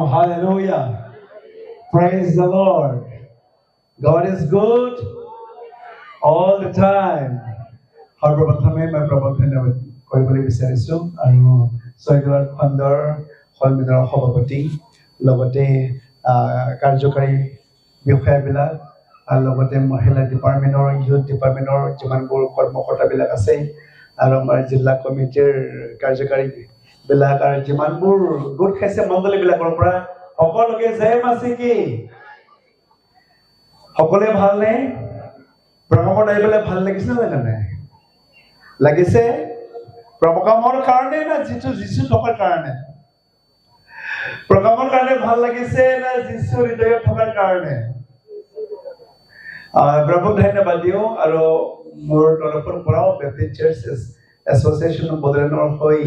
Hallelujah. Praise the Lord. God is good all the time. সৰ্বপ্ৰথমে মই প্ৰভুক ধন্যবাদ কৰিবলৈ বিচাৰিছো আৰু ছয়গৰাৰ খণ্ডৰ সন্মিলনৰ সভাপতি লগতে কাৰ্যকাৰী বিষয়াবিলাক আৰু লগতে মহিলা ডিপাৰ্টমেণ্টৰ ইউথ ডিপাৰ্টমেণ্টৰ যিমানবোৰ কৰ্মকৰ্তাবিলাক আছে আৰু আমাৰ জিলা কমিটিৰ কাৰ্যকাৰী বিলাক আৰু যিমানবোৰ গোট খাইছে মণ্ডলীবিলাকৰ পৰা সকলোকে জয় মাচিকি সকলোৱে ভালনে প্ৰকামৰ আহিবলৈ ভাল লাগিছে নে লাগিছে প্ৰকামৰ কাৰণে না যিচু থকাৰ কাৰণে প্ৰকামৰ কাৰণে ভাল লাগিছে না যিচু হৃদয়ত থকাৰ কাৰণে প্ৰভুক ধন্যবাদ দিওঁ আৰু মোৰ তৰফৰ পৰাও বেপ্টিষ্ট চাৰ্চ এছ'চিয়েশ্যন বদলেনৰ হৈ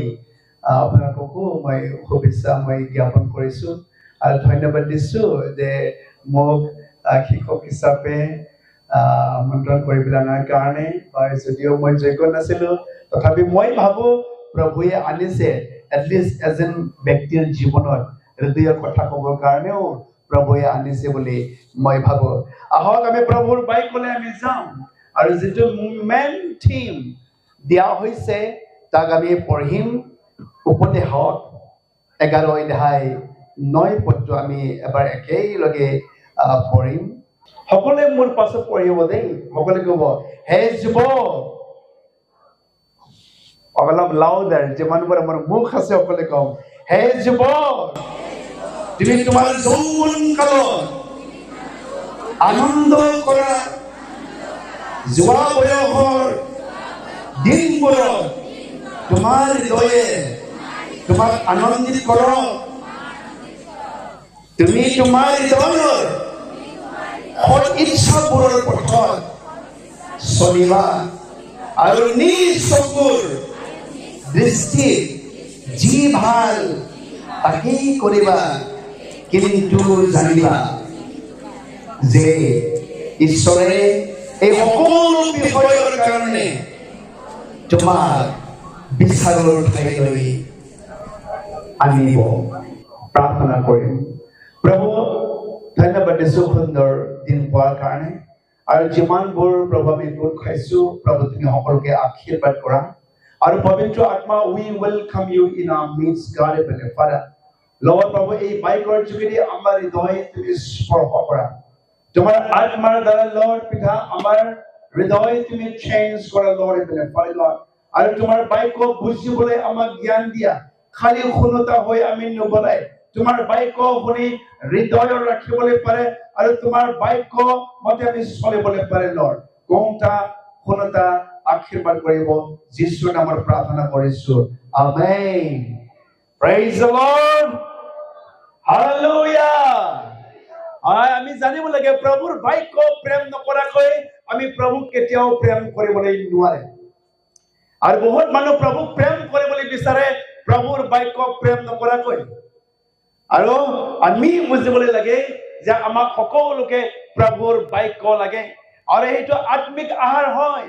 আপোনালোককো মই শুভেচ্ছা মই জ্ঞাপন কৰিছোঁ আৰু ধন্যবাদ দিছোঁ যে মোক শিক্ষক হিচাপে আমন্ত্ৰণ কৰিবলৈ অনাৰ কাৰণে যদিও মই যোগ্য নাছিলোঁ তথাপি মই ভাবোঁ প্ৰভুৱে আনিছে এটলিষ্ট এজন ব্যক্তিৰ জীৱনত হৃদয়ৰ কথা ক'বৰ কাৰণেও প্ৰভুৱে আনিছে বুলি মই ভাবোঁ আহক আমি প্ৰভুৰ বাইকলৈ আমি যাম আৰু যিটো মেইন থিম দিয়া হৈছে তাক আমি পঢ়িম উপদেশক 11 অধ্যায় 9 পদটো আমি এবাৰ একেলগে পঢ়িম সকলোৱে মোৰ পাছত পঢ়িব দেই সকলোৱে ক'ব হে যুৱক অলপ লাউডাৰ যিমানবোৰ আমাৰ মুখ আছে সকলোৱে কম হে যুৱক তুমি তোমাৰ যৌৱন কালত আনন্দ কৰা যোৱা বয়সৰ দিনবোৰত তোমাৰ হৃদয়ে তোমাক আনন্দিত কৰক তুমি তোমাৰ হৃদয়ৰ সৎ ইচ্ছাবোৰৰ পথত চলিবা আৰু নিজ চকুৰ দৃষ্টিত যি ভাল তাকেই কৰিবা কিন্তু জানিবা যে ঈশ্বৰে এই সকলো বিষয়ৰ কাৰণে তোমাক বিচাৰৰ ঠাইলৈ আনিব প্ৰাৰ্থনা কৰিম প্ৰভু ধন্যবাদ দিছোঁ সুন্দৰ দিন পোৱাৰ কাৰণে আৰু যিমানবোৰ প্ৰভু আমি গোট খাইছোঁ প্ৰভু তুমি সকলোকে আশীৰ্বাদ কৰা আৰু পবিত্ৰ আত্মা we welcome you in our midst God heavenly Father Lord প্ৰভু এই বাইকৰ যোগেদি আমাৰ হৃদয় তুমি স্পৰ্শ কৰা তোমাৰ আত্মাৰ দ্বাৰা Lord পিতা আমাৰ হৃদয় তুমি চেঞ্জ কৰা Lord heavenly Father Lord আৰু তোমাৰ বাইক বুজিবলৈ আমাক জ্ঞান দিয়া খালি শুনতা হৈ আমি নবলাই তোমাৰ বাইক শুনি হৃদয় ৰাখিবলৈ পাৰে আৰু তোমাৰ বাইক মতে আমি চলিবলৈ পাৰে Lord কোনটা শুনতা আশীৰ্বাদ কৰিব যিশুৰ নামত প্ৰাৰ্থনা কৰিছো আমেন praise the Lord hallelujah আমি জানিব লাগে প্ৰভুৰ বাইক প্ৰেম নকৰাকৈ আমি প্ৰভুক কেতিয়াও প্ৰেম কৰিবলৈ নোৱাৰে আৰু বহুত মানুহ প্ৰভুক প্ৰেম কৰিবলৈ বিচাৰে প্ৰভুৰ বাইক প্ৰেম নকৰাকৈ আৰু আমি বুজিবলৈ লাগে যে আমাক সকলোকে প্ৰভুৰ বাইক লাগে আৰু এইটো আত্মিক আহাৰ হয়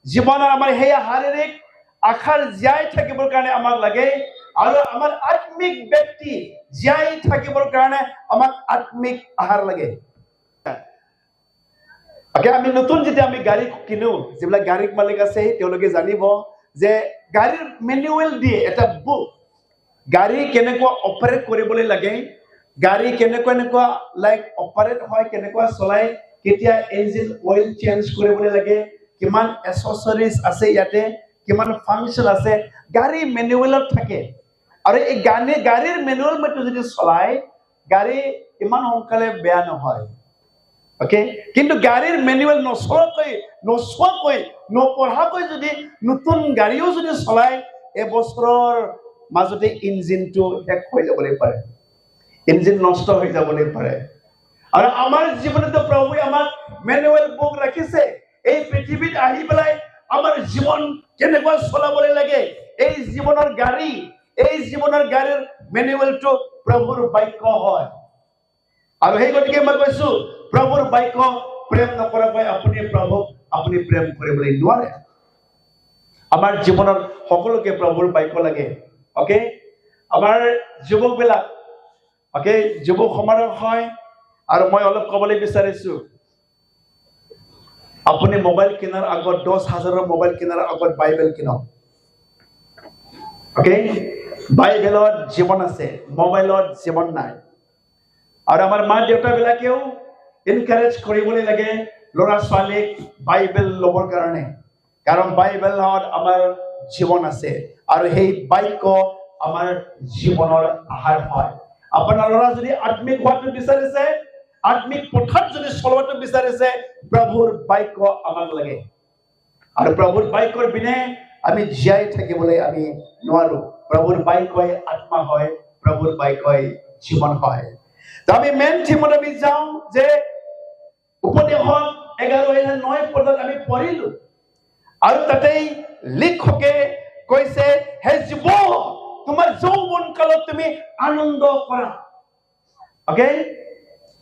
জীৱনৰ আমাৰ সেই শাৰীৰিক আশাৰ জীয়াই থাকিবৰ কাৰণে আমাক লাগে আৰু আমাৰ আত্মিক ব্যক্তি জীয়াই থাকিবৰ কাৰণে আমাক আত্মিক আহাৰ লাগে আমি নতুন যেতিয়া আমি গাড়ী কিনো যিবিলাক গাড়ীৰ মালিক আছে তেওঁলোকে জানিব যে গাড়ীৰ মেনুৱেল দিয়ে এটা বুক গাড়ী কেনেকুৱা অপাৰেট কৰিবলৈ লাগে গাড়ী কেনেকুৱা লাইক অপাৰেট হয় কেনেকুৱা চলাই কেতিয়া ইঞ্জিন অইল চেঞ্জ কৰিবলৈ লাগে কিমান এসেসৰিজ আছে ইয়াতে কিমান ফাংচন আছে গাড়ী মেনুৱেলত থাকে আৰু এই গাড়ীৰ মেনুৱেল মতে যদি চলাই গাড়ী ইমান সোনকালে বেয়া নহয় ওকে কিন্তু গাড়ীৰ মেনুৱেল নচোৱাকৈ নপঢ়াকৈ যদি নতুন গাড়ীও যদি চলাই এবছৰৰ মাজতে ইঞ্জিনটো শেষ হৈ যাবলৈ পাৰে ইঞ্জিন নষ্ট হৈ যাবলৈ পাৰে আৰু আমাৰ জীৱনতো প্ৰভুৱে আমাক মেনুৱেল বুক ৰাখিছে এই পৃথিৱীত আহি পেলাই আমাৰ জীৱন কেনেকুৱা চলাবলৈ লাগে এই জীৱনৰ গাড়ীৰ মেনুৱেলটো প্ৰভুৰ বাক্য হয় আৰু সেই গতিকে মই কৈছো প্ৰভুৰ বাক্য প্ৰেম নকৰাকৈ আপুনি প্ৰেম কৰিবলৈ নোৱাৰে আমাৰ জীৱনৰ সকলোকে প্ৰভুৰ বাক্য লাগে ওকে আমাৰ যুৱকবিলাক ওকে যুৱক সমাৰোহ হয় আৰু মই অলপ ক'বলৈ বিচাৰিছো আপুনি মোবাইল কিনাৰ আগত 10,000 মোবাইল কিনাৰ আগত বাইবেল কিনক ওকে বাইবেলত জীৱন আছে মোবাইলত জীৱন নাই আৰু আমাৰ মা দেউতাবিলাকেও এনকাৰেজ কৰিবলৈ লাগে ল'ৰা ছোৱালীক বাইবেল ল'বৰ কাৰণে কাৰণ বাইবেলত আমাৰ জীৱন আছে আৰু সেই বাক্য আমাৰ জীৱনৰ আহাৰ হয় আপোনাৰ ল'ৰা যদি আত্মিক হোৱাটো বিচাৰিছে আত্মিক পথত যদি চলোৱাটো বিচাৰিছে প্ৰভুৰ বাক্য আমাক লাগে আৰু প্ৰভুৰ বাক্যৰ বিনে আমি জীয়াই থাকিবলৈ আমি নোৱাৰো প্ৰভুৰ বাক্যই আত্মা হয় প্ৰভুৰ বাক্যই জীৱন হয় তো আমি মেইন থিমত আমি যাওঁ যে উপদেশত 11:9 পদত আমি পঢ়িলো আৰু তাতেই লিখকে কৈছে হে যুৱক তোমাৰ যৌৱন কালত তুমি আনন্দ কৰা ওকে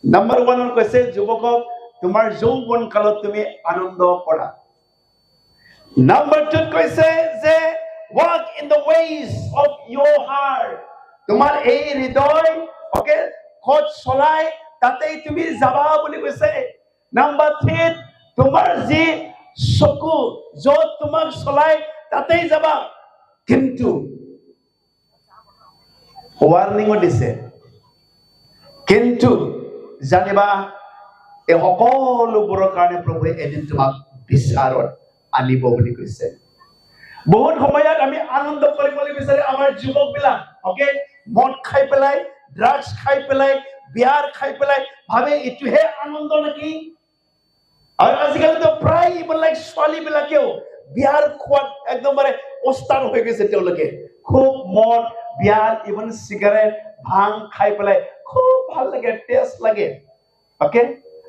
নাম্বাৰ 1 কৈছে যুৱকক তোমাৰ যৌৱন কালত তুমি আনন্দ কৰা নাম্বাৰ 2 কৈছে যে walk in the ways of your heart তোমাৰ এই হৃদয় ওকে খোজ চলাই তাতেই তুমি যাবা বুলি কৈছে নাম্বাৰ 3 তোমাৰ যি চকু যত তোমাক চলাই তাতেই যাবা কিন্তু ৱাৰ্নিংও দিছে কিন্তু জানিবা এই সকলোবোৰৰ কাৰণে প্ৰভুৱে এদিন তোমাক বিচাৰত আনিব বুলি কৈছে বহুত সময়ত আমি আনন্দ কৰিবলৈ বিচাৰে আমাৰ যুৱকবিলাক ওকে মদ খাই পেলাই ড্ৰাগছ খাই পেলাই বিয়াৰ খাই পেলাই ভাবে ইটোহে আনন্দ নেকি আৰু আজিকালি তো প্ৰায় এইবিলাক ছোৱালীবিলাকেও বিয়াৰ খোৱাত একদমবাৰে ওস্তাদ হৈ গৈছে তেওঁলোকে খুব মদ বিয়াৰ ইভেন চিগাৰেট ভাং খাই পেলাই খুব ভাল লাগে টেষ্ট লাগে ওকে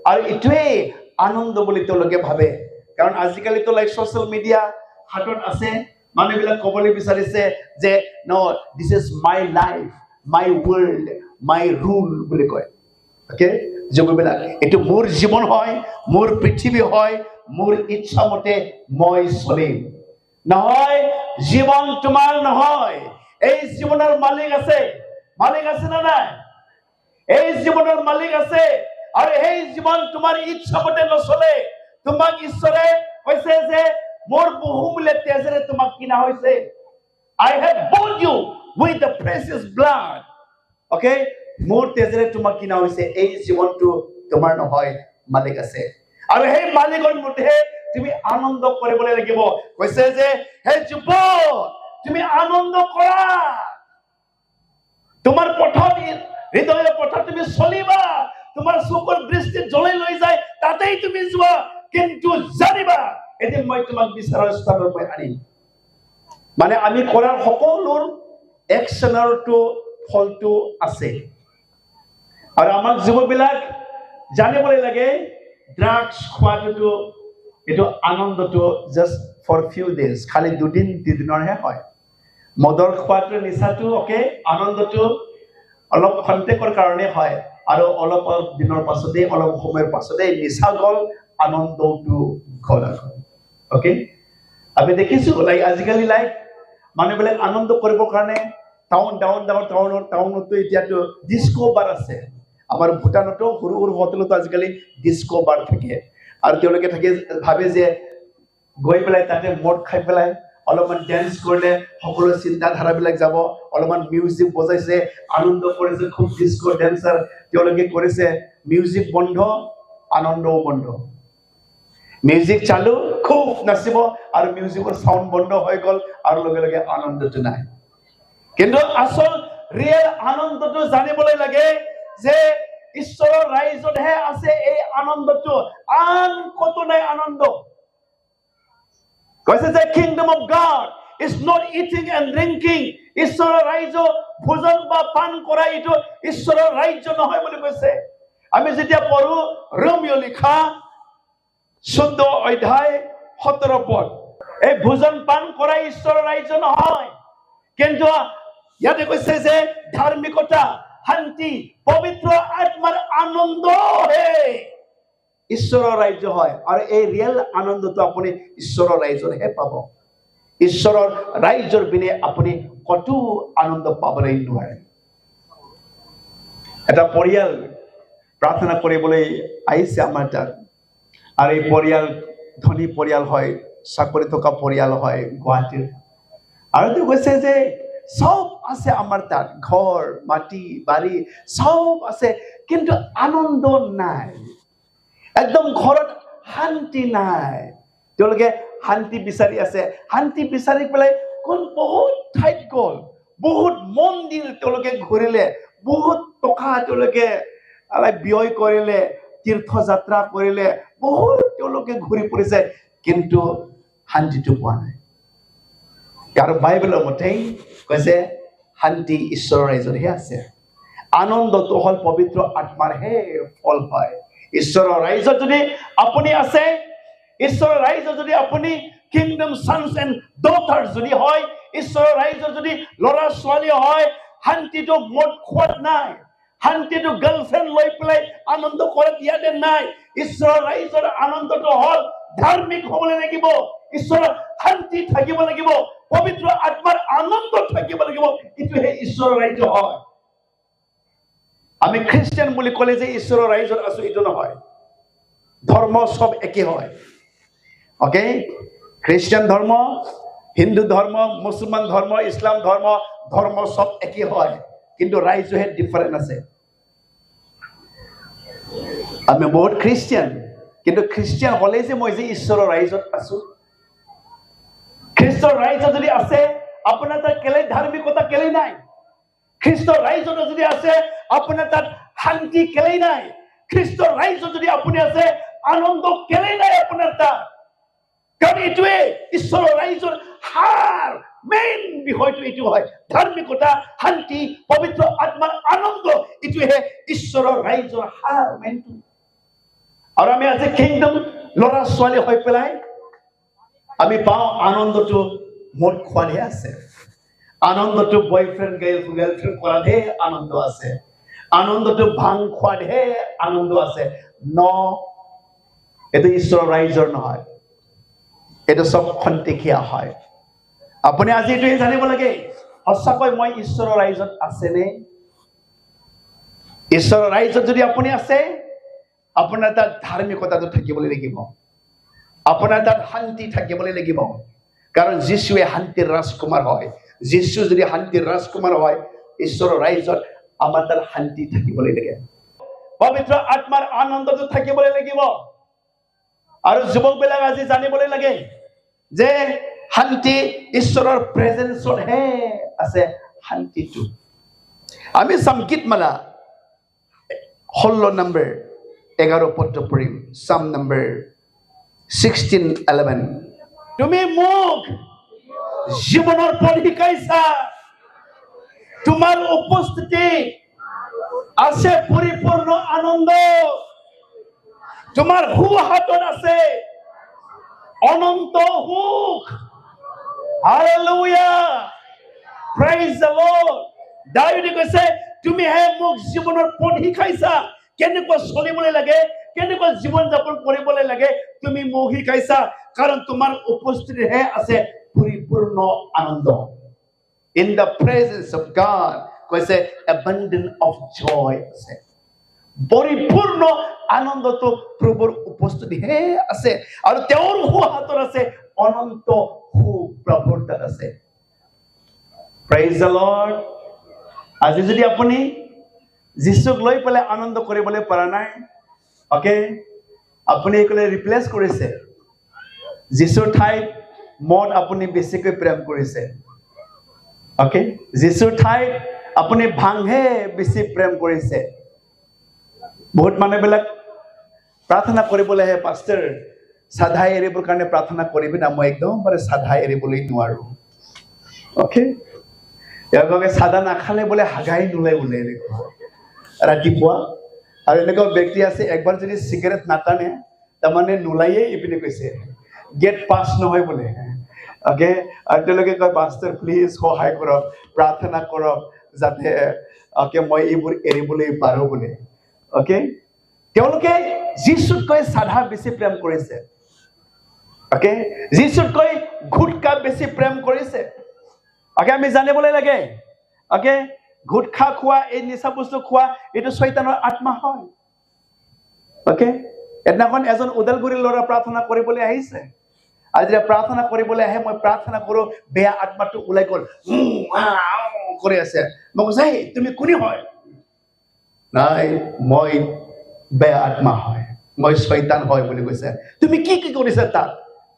আৰু ইটোৱে আনন্দ বুলি তেওঁলোকে ভাবে কাৰণ আজিকালি তো লাইক সোশ্যাল মিডিয়া হাতত আছে মানুহবিলাক ক'বলৈ বিচাৰিছে যে no this is my life my world my rule বুলি কয় ওকে যুৱকবিলাক এটো মোৰ জীৱন হয় মোৰ পৃথিৱী হয় মোৰ ইচ্ছা মতে মই চলিম নহয় জীৱন তোমাৰ নহয় এই জীৱনৰ মালিক আছে না নাই এই জীৱনৰ মালিক আছে আৰু এই জীৱন তোমাৰ ইচ্ছা মতে নচলে তোমাক ঈশ্বৰে কৈছে যে মোৰ বহুমূল্য তেজেৰে তোমাক কিনা হৈছে I have bought you with the precious blood okay মোৰ তেজেৰে তোমাক কিনা হৈছে এই জীৱনটো তোমাৰ নহয় মালিক আছে আৰু সেই মালিকৰ মতে তুমি আনন্দ কৰিবলৈ লাগিব কৈছে যে হে যুৱক তুমি আনন্দ কৰা তোমাৰ পথত হৃদয়ৰ পথত তুমি চলিবা তোমাৰ চকুৰ দৃষ্টি জ্বলাই লৈ যায় তাতেই তুমি যোৱা কিন্তু জানিবা এদিন মই তোমাক বিচাৰৰ স্থানৰ পৰা আনিম মানে আমি কৰাৰ সকলোৰ একশনৰটো ফলটো আছে আৰু আমাৰ যুৱকবিলাক জানিবলৈ লাগে ড্ৰাগছ খোৱাটো এটো আনন্দটো জাস্ট ফৰ ফিউ ডেজ খালি দুদিন তিনিদিনৰহে হয় মদৰ খোৱাটো নিচাটো ওকে আনন্দটো অলপ খন্তেকৰ কাৰণে হয় আৰু অলপ দিনৰ পাছতে অলপ সময়ৰ পাছতে নিচা গল আনন্দটো গল ওকে আমি দেখিছো লাইক আজিকালি লাইক মানুহবিলাক আনন্দ কৰিবৰ কাৰণে টাউনতো এতিয়াতো ডিস্কো বাৰ আছে আমাৰ ভুটানতো সৰু সৰু হোটেলতো আজিকালি ডিস্কো বাৰ থাকে আৰু তেওঁলোকে থাকে ভাবে যে গৈ পেলাই তাতে মদ খাই পেলাই অলপমান ডেন্স কৰিলে সকলো চিন্তাধাৰাবিলাক যাব অলপমান মিউজিক বজাইছে আনন্দ কৰিছে খুব ডিস্কো ডেন্সাৰ তেওঁলোকে কৰিছে মিউজিক বন্ধ আনন্দও বন্ধ মিউজিক চালু খুব নাচিব আৰু মিউজিকৰ সাউন্ড বন্ধ হৈ গল আৰু লগে লগে আনন্দটো নাই কিন্তু আসল ৰিয়েল আনন্দটো জানিবলৈ লাগে যে ঈশ্বৰৰ ৰাজ্যতহে আছে এই আনন্দটো আন কতো নাই আনন্দ কৈছে যে kingdom of god is not eating and drinking ঈশ্বৰৰ ৰাজ্য ভোজন বা পান কৰা এইটো ঈশ্বৰৰ ৰাজ্য নহয় বুলি কৈছে আমি যেতিয়া পঢ়ো ৰোমিও লিখা 14 অধ্যায় 17 পদ এই ভোজন পান কৰা ঈশ্বৰৰ ৰাজ্য নহয় কিন্তু ইয়াতে কৈছে যে ধাৰ্মিকতা শান্তি পবিত্ৰ আত্মাৰ আনন্দ হে ঈশ্বৰৰ ৰাজ্য হয় আৰু এই ৰিয়েল আনন্দটো আপুনি ঈশ্বৰৰ ৰাজ্যতহে পাব ঈশ্বৰৰ ৰাইজৰ বিনে আপুনি কতো আনন্দ পাবলৈ নোৱাৰে এটা পৰিয়াল প্ৰাৰ্থনা কৰিবলৈ আহিছে আমাৰ তাত আৰু এই পৰিয়াল ধনী পৰিয়াল হয় চাকৰি থকা পৰিয়াল হয় গুৱাহাটীৰ আৰু তেওঁ কৈছে যে সব আছে আমাৰ তাত ঘৰ মাটি বাৰী সব আছে কিন্তু আনন্দ নাই একদম ঘৰত শান্তি নাই তেওঁলোকে শান্তি বিচাৰি আছে শান্তি বিচাৰি পেলাই কোন বহুত ঠাইত গ'ল বহুত মন্দিৰ তেওঁলোকে ঘূৰিলে বহুত টকা তেওঁলোকে ব্যয় কৰিলে তীৰ্থযাত্ৰা কৰিলে বহুত তেওঁলোকে ঘূৰি ফুৰিছে কিন্তু শান্তিটো পোৱা নাই আৰু বাইবেলৰ মতে কৈছে শান্তি ঈশ্বৰৰ ৰাজ্যতহে আছে আনন্দটো হ'ল পবিত্ৰ আত্মাৰহে ফল হয় ঈশ্বৰৰ ৰাজ্যত যদি আপুনি আছে ঈশ্বৰৰ ৰাজ্যত যদি আপুনি কিংডম সন্স এণ্ড ডটাৰ্ছ যদি হয় ঈশ্বৰৰ ৰাজ্যত যদি ল'ৰা ছোৱালী হয় শান্তিটো মদ খোৱাত নাই শান্তিটো গাৰ্লফ্ৰেণ্ড লৈ পেলাই আনন্দ কৰাত ইয়াতে নাই ঈশ্বৰৰ ৰাজ্যৰ আনন্দটো হ'ল ধাৰ্মিক হ'বলৈ লাগিব ঈশ্বৰৰ শান্তি থাকিব লাগিব পবিত্ৰ আত্মাৰ আনন্দ থাকিব লাগিব এইটোহে ঈশ্বৰৰ ৰাজ্য হয় আমি খ্ৰীষ্টিয়ান বুলি ক'লে যে ঈশ্বৰৰ ৰাজ্যত আছো এইটো নহয় ধৰ্ম সব একে হয় ওকে খ্ৰীষ্টিয়ান ধৰ্ম হিন্দু ধৰ্ম মুছলমান ধৰ্ম ইছলাম ধৰ্ম সব একে হয় কিন্তু ৰাজ্যহে ডিফাৰেন্ট আছে আমি বহুত খ্ৰীষ্টিয়ান কিন্তু খ্ৰীষ্টিয়ান হ'লে যে মই যে ঈশ্বৰৰ ৰাজ্যত আছো খ্ৰীষ্টৰ ৰাজ্য যদি আছে আপোনাৰ তাত কেলে ধাৰ্মিকতা কেলে নাই খ্ৰীষ্টৰ ৰাজ্যত যদি আছে আপোনাৰ তাত শান্তি কেলে নাই খ্ৰীষ্টৰ ৰাজ্য যদি আপুনি আছে আনন্দ কেলে নাই আপোনাৰ তাত কাৰণ এইটোৱে ঈশ্বৰৰ ৰাজ্যৰ সাৰ মেইন বিষয়টো এইটো হয় ধাৰ্মিকতা শান্তি পবিত্ৰ আত্মাৰ আনন্দ এইটোহে ঈশ্বৰৰ ৰাজ্যৰ সাৰ মেইনটো আৰু আমি আজি কিংডম ল'ৰা ছোৱালী হৈ পেলাই আমি পাওঁ আনন্দটো মদ খোৱাতহে আছে আনন্দটো বয়ফ্ৰেণ্ড গাৰ্লফ্ৰেণ্ড কৰাতহে আনন্দ আছে আনন্দটো ভাং খোৱাতহে আনন্দ আছে এইটো ঈশ্বৰৰ ৰাজ্যৰ নহয় এইটো সব খন্তেকীয়া হয় আপুনি আজি এইটোৱে জানিব লাগে সঁচাকৈ মই ঈশ্বৰৰ ৰাজ্যত আছেনে ঈশ্বৰৰ ৰাজ্যত যদি আপুনি আছে আপোনাৰ তাত ধাৰ্মিকতাটো থাকিবলৈ লাগিব আপোনাৰ তাত শান্তি থাকিবলৈ লাগিব কাৰণ যীশুৱে শান্তিৰ ৰাজকুমাৰ হয় যীশু যদি শান্তিৰ ৰাজকুমাৰ হয় ঈশ্বৰৰ ৰাজ্যত আমাৰ তাত শান্তি থাকিবলৈ লাগে পবিত্ৰ আত্মাৰ আনন্দটো থাকিবলৈ লাগিব আৰু যুৱকবিলাক আজি জানিবলৈ লাগে যে শান্তি ঈশ্বৰৰ প্ৰেজেন্সতহে আছে শান্তিটো আমি চাম গীতমালা 16 নম্বৰ 11 পদটো পঢ়িম চাম নম্বৰ 16:11 তুমি মোক জীৱনৰ পথ শিকাইছা তোমাৰ উপস্থিতি আছে পৰিপূৰ্ণ আনন্দ তোমাৰ হাতত আছে অনন্ত সুখ হালেলুয়া প্ৰেইজ দ্য লৰ্ড দাৱীদে কৈছে তুমি হে মোক জীৱনৰ পথ শিকাইছা কেনেকৈ চলিবলৈ লাগে কেনেকৈ জীৱন যাপন কৰিবলৈ লাগে তুমি মোক শিকাইছা কাৰণ তোমাৰ উপস্থিতিহে আছে পৰিপূৰ্ণ আনন্দ in the presence of God কৈছে abundance of joy আছে পৰিপূৰ্ণ আনন্দটো প্ৰভুৰ উপস্থিতিহে আছে আৰু তেওঁৰ হাতত আছে অনন্ত সুখ প্ৰভুৰ তাত আছে praise the Lord আজি যদি আপুনি যীশুক লৈ পেলাই আনন্দ কৰিবলৈ পৰা নাই ওকে আপুনি একলে ৰিপ্লেস কৰিছে যীশুৰ ঠাইত মদ আপুনি বেছিকৈ প্ৰেম কৰিছে ওকে যীশুৰ ঠাইত আপুনি ভাংহে বেছি প্ৰেম কৰিছে বহুত মানুহবিলাক প্ৰাৰ্থনা কৰিবলৈ আহে পাষ্টাৰ সাধা এৰিবৰ কাৰণে প্ৰাৰ্থনা কৰিবি না মই একদম bare সাধা এৰিবলৈ নোৱাৰো ওকে ইয়াকে সাধা নাখালে বোলে হাগাই নোলাই বোলে ৰাতিপুৱা আৰু এনেকুৱা ব্যক্তি আছে একবাৰ যদি সিগাৰেট নাটানে তাৰমানে নোলাইয়ে ইপিনে কৈছে গেট পাস নহয় বোলে ওকে আৰু তেওঁলোকে কয় পাষ্টাৰ প্লিজ সহায় কৰক প্ৰাৰ্থনা কৰক যাতে ওকে মই এইবোৰ এৰিবলৈ পাৰো বোলে ওকে তেওঁলোকে যীশুতকৈ সাধা বেছি প্ৰেম কৰিছে ওকে, যিছুতকৈ গুটখা বেছি প্ৰেম কৰিছে। ওকে, আমি জানিবলৈ লাগে। ওকে, গুটখা খোৱা, এই নিচা বস্তু খোৱা, এইটো শয়তানৰ আত্মা হয়। ওকে, এদিনাখন এজন ওদালগুৰিৰ ল'ৰা প্ৰাৰ্থনা কৰিবলৈ আহিছে। আৰু যেতিয়া প্ৰাৰ্থনা কৰিবলৈ আহে, মই প্ৰাৰ্থনা কৰো, বেয়া আত্মাটো ওলাই গ'ল, কৰি আছে। মই কৈছো, তুমি কোনে হয়? নাই, মই বেয়া আত্মা হয়, মই শয়তান হয় বুলি কৈছে। তুমি কি কি কৰিছা তাক?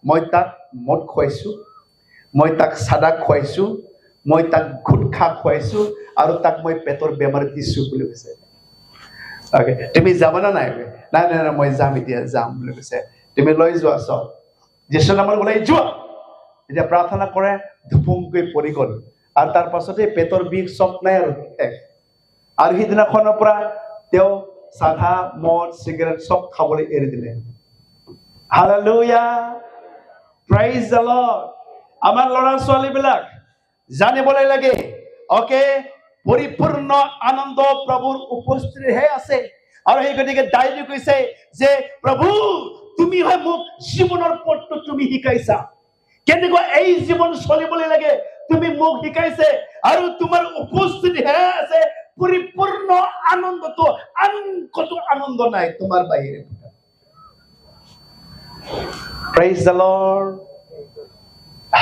মই তাক মদ খুৱাইছো, মই তাক চাদা খুৱাইছো, মই তাক গুটখা খুৱাইছো, আৰু তাক মই পেটৰ বেমাৰ দিছো বুলি কৈছে। ওকে, তুমি যাবানা নাই? নাই নাই নাই, মই যাম, এতিয়া যাম বুলি কৈছে। তুমি লৈ যোৱা চব, যীশু নামৰ ওলাই যোৱা। এতিয়া প্ৰাৰ্থনা কৰে, ধুপুংকৈ পৰি গ'ল। আৰু তাৰ পাছতে পেটৰ বিষ চব নাই আৰু শেষ। আৰু সিদিনাখনৰ পৰা তেওঁ চাধা, মদ, চিগাৰেট চব খাবলৈ এৰি দিলে। Hallelujah, praise the lord. আমাৰ ল'ৰা ছোৱালীবিলাক জানিবলৈ লাগে, ওকে, পৰিপূৰ্ণ আনন্দ প্ৰভুৰ উপস্থিতিহে আছে। আৰু সেই গতিকে দাইলে কৈছে যে, প্ৰভু তুমি হয় মোক জীৱনৰ পথটো তুমি শিকাইছা, কেনেকুৱা এই জীৱন চলিবলৈ লাগে তুমি মোক শিকাইছে। আৰু তোমাৰ উপস্থিতিহে আছে পৰিপূৰ্ণ আনন্দটো, আন কতো আনন্দ নাই তোমাৰ বাহিৰে। Praise the lord,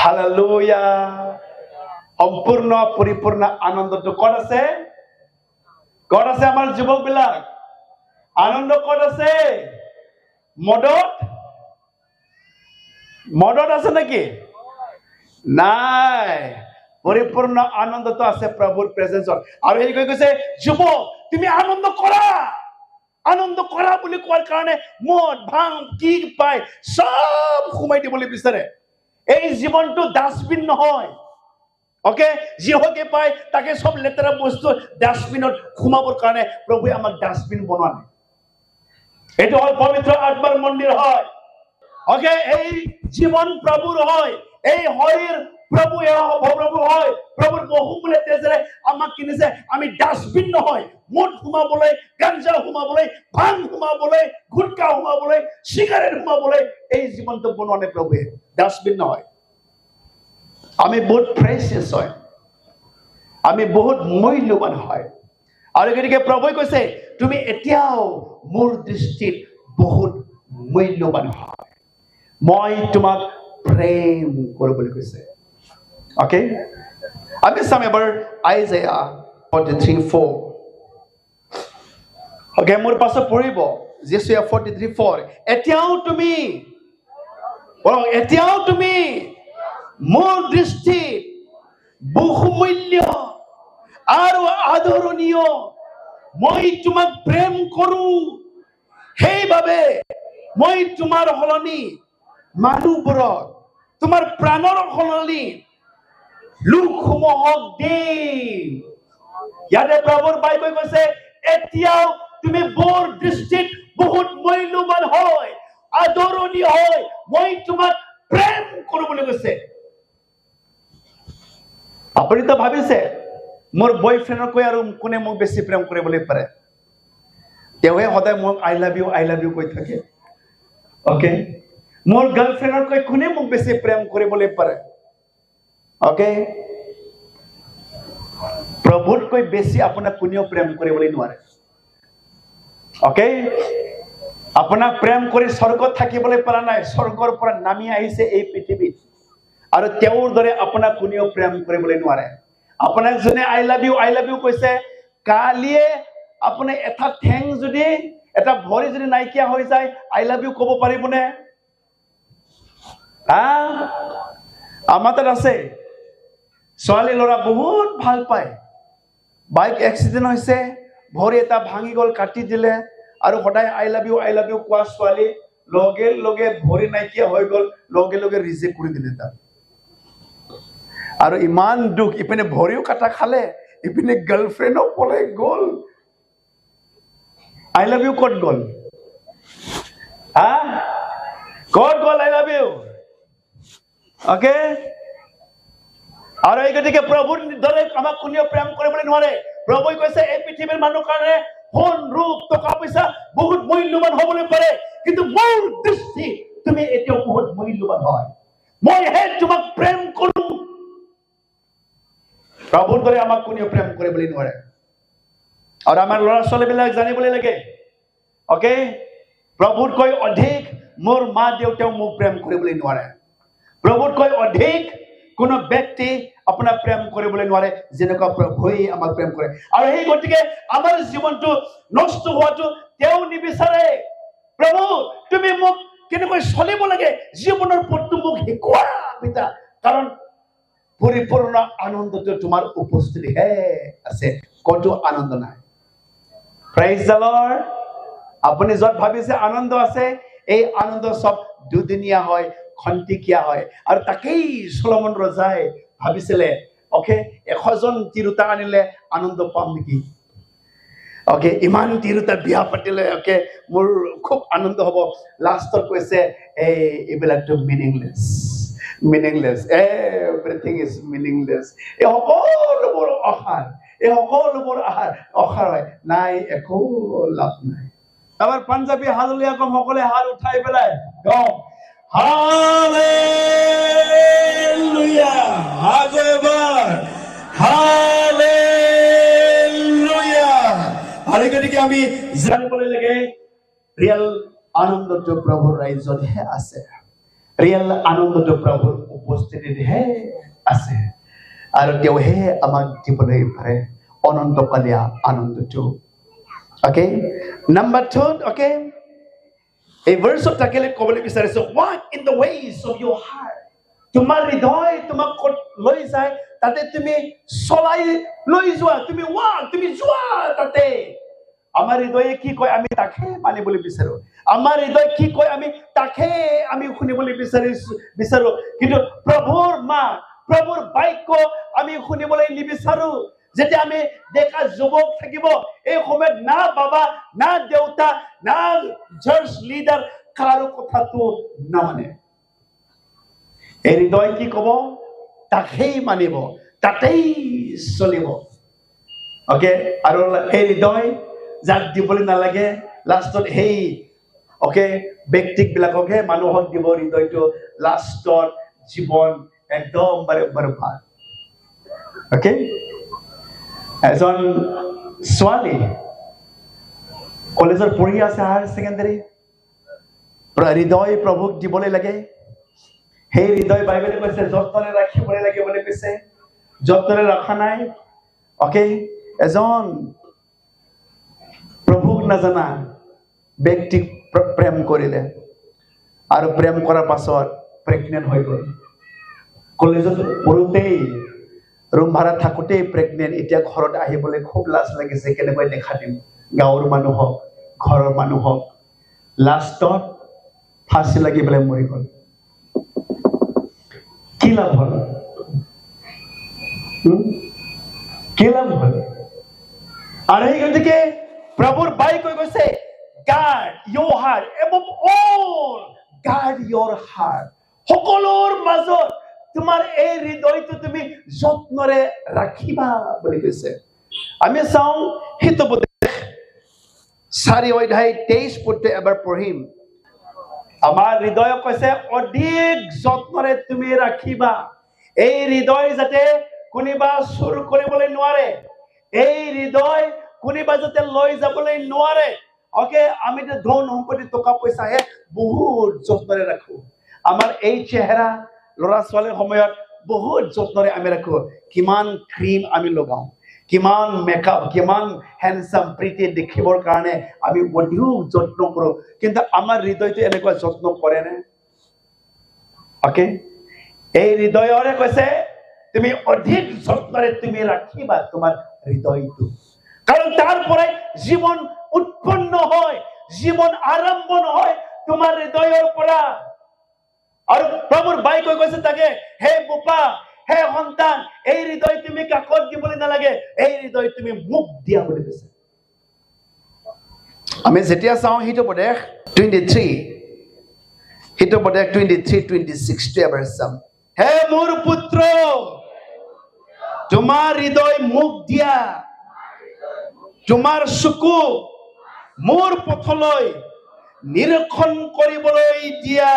hallelujah. সম্পূৰ্ণ পৰিপূৰ্ণ আনন্দটো ক'ত আছে? ক'ত আছে আমাৰ যুৱক বিলাক? আনন্দ ক'ত আছে? মদত? মদত আছে নেকি? নাই, পৰিপূৰ্ণ আনন্দটো আছে প্ৰভুৰ প্ৰেজেন্সত। আৰু এই কৈছে, যুৱক তুমি আনন্দ কৰা, আনন্দ কৰা বুলি কোৱাৰ কাৰণে মদ, ভাং, কি পায় সব সোমাই দিবলৈ বিচাৰে। এই জীৱনটো ডাষ্টবিন নহয়। ওকে, যিহকে পায় তাকে সব লেতেৰা বস্তু ডাষ্টবিনত সোমাবৰ কাৰণে প্ৰভুৱে আমাক ডাষ্টবিন বনোৱা নাই। এইটো হ'ল পবিত্ৰ আত্মাৰ মন্দিৰ হয়। ওকে, এই জীৱন প্ৰভুৰ হয়, এই শৰীৰ প্ৰভু হয়। প্ৰভুৰ বহুমূল্য তেজেৰে আমাক কিনিছে। আমি ডাষ্টবিন নহয়, মদ সোমাবলৈ, গাঞ্জা সোমাবলৈ, ভাং সোমাবলৈ, গুটখা সোমাবলৈ, চিগাৰেট সোমাবলৈ এই জীৱনটো বনোৱা নাই প্ৰভুৱে। ডাষ্টবিন নহয়। আমি বহুত প্ৰেচিয়াছ হয়, আমি বহুত মূল্যৱান হয়। আৰু গতিকে প্ৰভুৱে কৈছে, তুমি এতিয়াও মোৰ দৃষ্টিত বহুত মূল্যৱান হয়, মই তোমাক প্ৰেম কৰিবলৈ কৈছে। ওকে, আমি চাম এবাৰ আইজায়া 43:4। ওকে, মোৰ পাছত পঢ়িব যেছায়া 43:4। এতিয়াও তুমি মোৰ দৃষ্টিত বহুমূল্য আৰু আদৰণীয়, মই তোমাক প্ৰেম কৰো, সেইবাবে মই তোমাৰ সলনি মানুহবোৰক, তোমাৰ প্ৰাণৰ সলনি লোকসমূহক দিম। ইয়াতে প্ৰভুৰ বাইবেল কৈছে, এতিয়াও তুমি মোৰ দৃষ্টিত বহুত মূল্যৱান হয়, আদৰণীয় হয়, মই তোমাক প্ৰেম কৰো বুলি কৈছে। আপুনিতো ভাবিছে, মোৰ বয়ফ্ৰেণ্ডতকৈ আৰু কোনে মোক বেছি প্ৰেম কৰিবলৈ পাৰে? তেওঁহে সদায় মোক আই লাভ ইউ কৈ থাকে। ওকে, মোৰ গাৰ্লফ্ৰেণ্ডতকৈ কোনে মোক বেছি প্ৰেম কৰিবলৈ পাৰে? ওকে, প্ৰভুতকৈ বেছি আপোনাক কোনেও প্ৰেম কৰিবলৈ নোৱাৰে। ওকে, আপোনাক প্ৰেম কৰি স্বৰ্গত থাকিবলৈ পৰা নাই, স্বৰ্গৰ পৰা নামি আহিছে এই পৃথিৱীত। আৰু তেওঁৰ দৰে আপোনাক কোনেও প্ৰেম কৰিবলৈ নোৱাৰে। আপোনাক যোনে আই লাভ ইউ কৈছে, কালিয়ে আপুনি এটা ঠেং যদি, এটা ভৰি যদি নাইকিয়া হৈ যায়, আই লাভ ইউ ক'ব পাৰিবনে? আমাৰ তাত আছে, ছোৱালী ল'ৰা বহুত ভাল পায়, বাইক এক্সিডেণ্ট হৈছে, ভৰি এটা ভাঙি গ'ল, কাটি দিলে, আৰু সদায় আই লাভ ইউ কোৱা ছোৱালী লগে লগে ভৰি নাইকিয়া হৈ গ'ল, লগে লগে ৰিজেক্ট কৰি দিলে তাক। আৰু ইমান দুখ, ইপিনে ভৰিও কাটা খালে, ইপিনে গাৰ্লফ্ৰেণ্ডো পলাই গ'ল। আই লাভ ইউ ক'ত গ'ল? ক'ত গ'ল আই লাভ ইউ? ওকে, আৰু এই গতিকে প্ৰভুৰ দৰে আমাক কোনেও প্ৰেম কৰিবলৈ নোৱাৰে। প্ৰভুৱে কৈছে, এই পৃথিৱীৰ মানুহৰ কাৰণে সোণ, ৰূপ, টকা পইচা বহুত মূল্যৱান হ'বলৈ পাৰে, কিন্তু মোৰ দৃষ্টি তুমি এতিয়াও বহুত মূল্যৱান হয় মই হে তোমাক প্ৰেম কৰো প্ৰভুৰ দৰে আমাক কোনেও প্ৰেম কৰিবলৈ নোৱাৰে আৰু আমাৰ ল'ৰা ছোৱালীবিলাক জানিবলৈ লাগে ওকে প্ৰভুতকৈ অধিক মোৰ মা দেউতাও মোক প্ৰেম কৰিবলৈ নোৱাৰে প্ৰভুতকৈ অধিক কোনো ব্যক্তি আপোনাৰ প্ৰেম কৰিবলৈ নোৱাৰে যেনেকুৱা প্ৰভুৱে আমাক প্ৰেম কৰে আৰু এই গতিকে আমাৰ জীৱনটো নষ্ট হোৱাটো তেওঁ নিবিচাৰে প্ৰভু তুমি মোক কেনেকৈ চলিব লাগে জীৱনৰ পথটো মোক শিকোৱা পিতা কাৰণ পৰিপূৰ্ণ আনন্দটো তোমাৰ উপস্থিতিহে আছে কতো আনন্দ নাই প্ৰেইজ দ্য লৰ্ড আপুনি যত ভাবিছে আনন্দ আছে এই আনন্দ সব দুদিনীয়া হয় খন্তিকিয়া হয় আৰু তাকেই সলোমন ৰজাই ভাবিছিলে ওকে 100 জন তিৰোতা আনিলে আনন্দ পাম নেকি ওকে ইমান তিৰোতা বিয়া পাতিলে ওকে মোৰ খুব আনন্দ হ'ব লাষ্টত কৈছে এইবিলাকটো meaningless everything is meaningless এই সকলোবোৰ অসাৰ হয় নাই একো লাভ নাই আবাৰ পাঞ্জাবী হালেলুয়া কম সকলে হাত উঠাই পেলাই কম হালেলুয়া আগেবাৰ হালেলুয়া আৰু গতিকে আমি জানিবলৈ লাগে ৰিয়েল আনন্দটো প্ৰভুৰ ৰাজ্যতহে আছে ৰিয়েল আনন্দটো প্ৰভুৰ উপস্থিতিতহে আছে আৰু তেওঁহে আমাক দিবলৈ পাৰে অনন্তকালীয়া আনন্দটো Okay, number 2, okay. A verse of Takele kobole bisariso walk in the ways of your heart. Tumar hridoy tumak loi jay tate tumi solai loi joa tumi walk tumi joa tate amar hridoye ki koy ami takhe manibole bisaru amar hridoy ki koy ami takhe ami khunibole bisaru kintu prabhur ma prabhur baikyo ami khunibole nibisaru যেতিয়া আমি দেখা যুবক থাকিব এই সময়ত না বাবা না দেউতা না চার্চ লিডার কারো কথাটো নামানে এই হৃদয় কি কব তাকেই মানিব তাতেই চলিব ওকে আৰু এই হৃদয় যাক দিবলৈ নালাগে লাষ্টত হেই ওকে ব্যক্তিক বিলাককে মানুহক দিব হৃদয়টো লাষ্টত জীৱন একদম বৰবাদ ওকে এজন ছোৱালী কলেজৰ পঢ়ি আছে হায়াৰ সেকেন্ডাৰী হৃদয় প্ৰভুক দিবলৈ লাগে সেই হৃদয় বাইবেলে কৈছে যত্নৰে ৰাখিবলৈ লাগে বুলি কৈছে যত্নৰে ৰখা নাই ওকে এজন প্ৰভুক নজনা ব্যক্তিক প্ৰেম কৰিলে আৰু প্ৰেম কৰাৰ পাছত প্ৰেগনেন্ট হৈ গ'ল কলেজত পঢ়োতেই ৰুম ভাড়া থাকোতেই প্ৰেগনেন্ট এতিয়া ঘৰত আহিবলৈ খুব লাজ লাগিছে কেনেকৈ দেখা দিম গাঁৱৰ মানুহক ঘৰৰ মানুহক লাষ্টত ফাঁচি লাগি পেলাই মৰি গ'ল কি লাভ হ'ল আৰু এই গতিকে প্ৰভুৰ বাই কৈ গৈছে guard your heart above all guard your heart সকলোৰ মাজত তোমাৰ এই হৃদয়টো তুমি যত্নৰে ৰাখিবা বুলি কৈছে আমি চাওঁ হিতোপদেশ 4 অধ্যায় 23 পদটো এবাৰ পঢ়িম আমাৰ হৃদয় কৈছে অধিক যত্নৰে তুমি ৰাখিবা এই হৃদয় যাতে কোনোবা চুৰ কৰিবলৈ নোৱাৰে এই হৃদয় কোনোবা যাতে লৈ যাবলৈ নোৱাৰে ওকে আমি ধন সম্পত্তি টকা পইচা হে বহুত যত্নৰে ৰাখো আমাৰ এই চেহাৰা লৰা ছোৱালীৰ সময়ত বহুত যত্নৰে আমি ৰাখো কিমান ক্ৰীম আমি লগাও কিমান মেকআপ কিমান হ্যান্ডসাম প্ৰিটি দেখিবৰ কাৰণে আমি বহুত যত্ন কৰো কিন্তু আমাৰ হৃদয়টো এনেকুৱা যত্ন কৰে না ওকে এই হৃদয়ৰে কৈছে তুমি অধিক যত্নৰে তুমি ৰাখিবা তোমাৰ হৃদয়টো কাৰণ তাৰ পৰাই জীৱন উৎপন্ন হয় জীৱন আৰম্ভ হয় তোমাৰ হৃদয়ৰ পৰা আৰু প্ৰভুৰ বাই কৈ কৈছে তাকে হে বোপা হে সন্তান এই হৃদয় তুমি কাকত দিবলৈ নালাগে এই হৃদয় তুমি মোক দিয়া বুলি কৈছে আমি যেতিয়া চাওঁ হিতোপদেশ 23-26 এবাৰ চাম হে মোৰ পুত্ৰ তোমাৰ হৃদয় মোক দিয়া তোমাৰ চকু মোৰ পথলৈ নিৰীক্ষণ কৰিবলৈ দিয়া।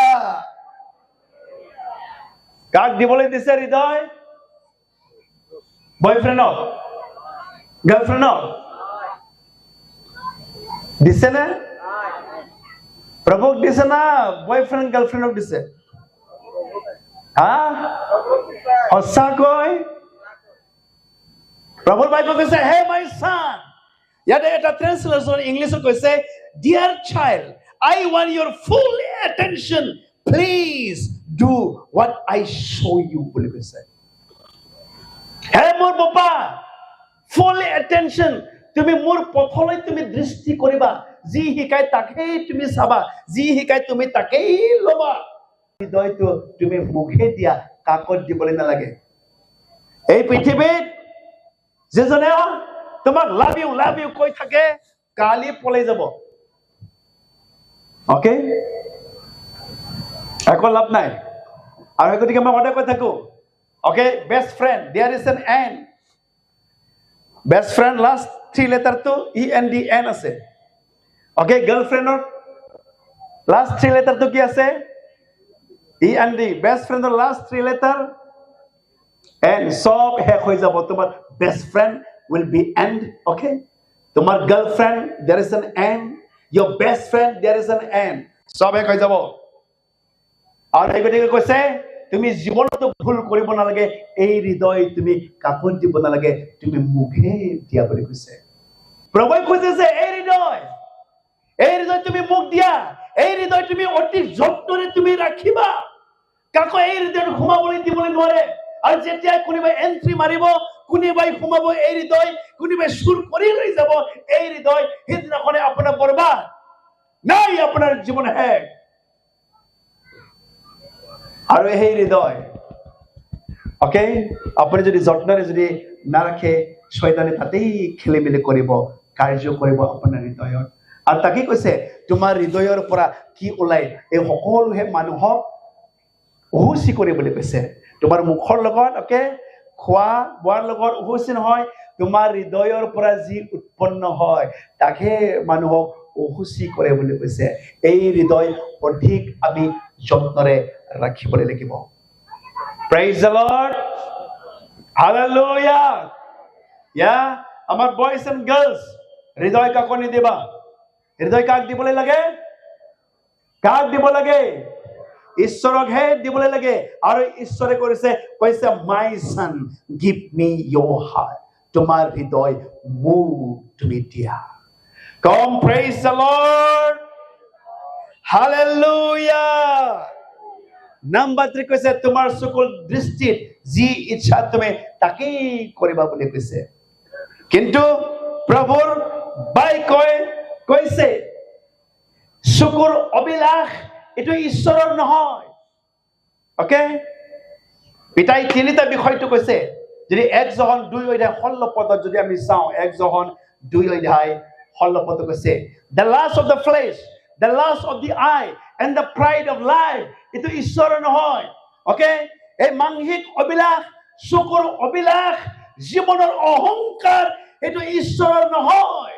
কাক দিবলৈ দিছে হৃদয়? বয়ফ্ৰেণ্ডক, গাৰ্লফ্ৰেণ্ডক দিছে নে? প্ৰভুক দিছে না বয়ফ্ৰেণ্ড গাৰ্লফ্ৰেণ্ডক দিছে? সঁচাকৈ প্ৰভুৰ বাক্য কৈছে, হে মাই son, ইয়াতে এটা ট্ৰান্সলেশ্যন ইংলিছত কৈছে, dear child, I want your full attention, please do what I show you বুলি কৈছে। হে মোৰ বাবা, ফুল এটেনশন, তুমি মোৰ পথলৈ তুমি দৃষ্টি কৰিবা, যি শিকাই তাকেই তুমি চাবা, যি শিকাই তুমি তাকেই ল'বা। হৃদয়টো তুমি মুখে দিয়া, কাকত দিবলৈ নালাগে। এই পৃথিৱীত যেজনে তোমাক লাভ ইউ কৈ থাকে, কালি পলাই যাব। অকে, একো লাভ নাই। আৰু গতিকে মই সদায় কৈ থাকো, okay, best friend, there is N N. Best friend last 3 লেটাৰটো ENDN আছে। অকে, গাৰ্লফ্ৰেণ্ডৰ লাষ্ট 3 লেটাৰটো কি আছে? END। বেষ্ট ফ্ৰেণ্ডৰ লাষ্ট 3 লেটাৰ N। সব শেষ হৈ যাব। তোমাৰ best friend will be end, okay? তোমার girlfriend, there is an end. Your best friend, there is an end. সব এক হৈ যাব। আৰু এই গতিকে কৈছে, তুমি জীৱনত ভুল কৰিব নালাগে, এই হৃদয় তুমি কাকত দিব নালাগে, তুমি মুখে দিয়া বুলি কৈছে। প্ৰভুৱে কৈছে যে এই হৃদয় তুমি মুখ দিয়া, এই হৃদয় তুমি অতি যত্নৰে তুমি ৰাখিবা। কাকো এই হৃদয়ত সোমাবলৈ দিবলৈ নোৱাৰে। আৰু যেতিয়া কোনোবাই এন্ট্ৰি মাৰিব, কোনোবাই সোমাব এই হৃদয়, কোনোবাই চুৰ কৰি লৈ যাব এই হৃদয়, সেইদিনাখনে আপোনাৰ বৰবাদ, নাই আপোনাৰ জীৱন শেষ। আৰু সেই হৃদয়, অকে, আপুনি যদি যত্নৰে যদি নাৰাখে, শয়তানে তাতেই খেলি মেলি কৰিব, কাৰ্য কৰিব আপোনাৰ হৃদয়ত। আৰু তাকে কৈছে, তোমাৰ হৃদয়ৰ পৰা কি ওলাই, এই সকলোহে মানুহক অহুচি কৰিবলৈ কৈছে। তোমাৰ মুখৰ লগত, অকে, খোৱা বোৱাৰ লগত অহুচি নহয়, তোমাৰ হৃদয়ৰ পৰা যি উৎপন্ন হয় তাকে মানুহক অহুচি কৰে বুলি কৈছে। এই হৃদয় অধিক আমি যত্নৰে ৰাখিবলৈ লাগিব। Praise the lord, hallelujah. আমাৰ বয়জ এণ্ড গাৰ্লছ, হৃদয় কাকো নিদিবা। হৃদয় কাক দিবলৈ লাগে? কাক দিব লাগে? ঈশ্বৰকহে দিবলৈ লাগে। আৰু ঈশ্বৰে কৈছে মাই son, give me your heart. তোমাৰ হৃদয় মোক তুমি দিয়া। Come, praise the Lord, hallelujah. Number 3 কৈছে, তোমাৰ চকুৰ দৃষ্টিত যি ইচ্ছা তুমি তাকেই কৰিবা বুলি কৈছে। কিন্তু প্ৰভুৰ বাক্যই কৈছে, চকুৰ অভিলাষ এইটো ঈশ্বৰৰ নহয়। অকে, পিতাই 3টা বিষয়টো কৈছে। যদি 1 John 2 অধ্যায় 16 পদত যদি আমি চাওঁ, 1 John 2 অধ্যায় 16 পদত কৈছে, the lust of the flesh, the lust of the eye and the pride of life, এইটো ঈশ্বৰৰ নহয়। অকে, এই মানসিক অভিলাষ, চকুৰ অভিলাষ, জীৱনৰ অহংকাৰ, এইটো ঈশ্বৰৰ নহয়।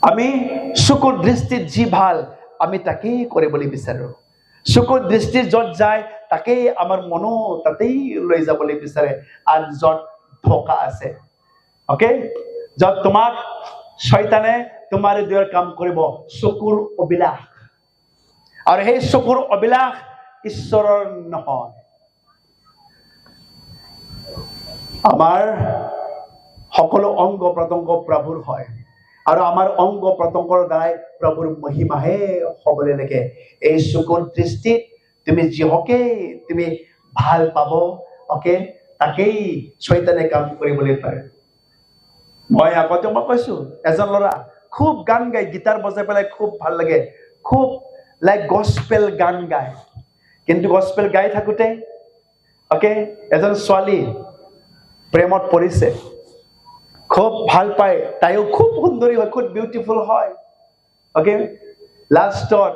আমি চকুৰ দৃষ্টিত যি ভাল আমি তাকেই কৰিবলৈ বিচাৰো। চকুৰ দৃষ্টি য'ত যায় তাকেই আমাৰ মনো তাতেই লৈ যাবলৈ বিচাৰে। আৰু য'ত ধোকা আছে, অকে, য'ত তোমাক শয়তানে তোমাৰ হৃদয়ৰ কাম কৰিব, চকুৰ অভিলাষ। আৰু সেই চকুৰ অভিলাষ ঈশ্বৰৰ নহয়। আমাৰ সকলো অংগ প্ৰত্যংগ প্ৰভুৰ হয়, আৰু আমাৰ অংগ প্ৰত্যংগৰ দ্বাৰাই প্ৰভুৰ মহিমাহে হ'বলৈ লাগে। এই চকুৰ দৃষ্টিত তুমি যিহকে তুমি ভাল পাব, অকে, তাকেই শয়তানে কাম কৰিবলৈ পাৰে। মই আগতে কৈছো, এজন ল'ৰা খুব গান গায়, গিটাৰ বজাই পেলাই খুব ভাল লাগে, খুব লাইক গস্পেল গান গায়। কিন্তু গস্পেল গাই থাকোঁতে, অকে, এজন ছোৱালী প্ৰেমত পৰিছে, খুব ভাল পায়, তাইও খুব সুন্দৰী হয়, খুব বিউটিফুল হয়। অকে, লাষ্টত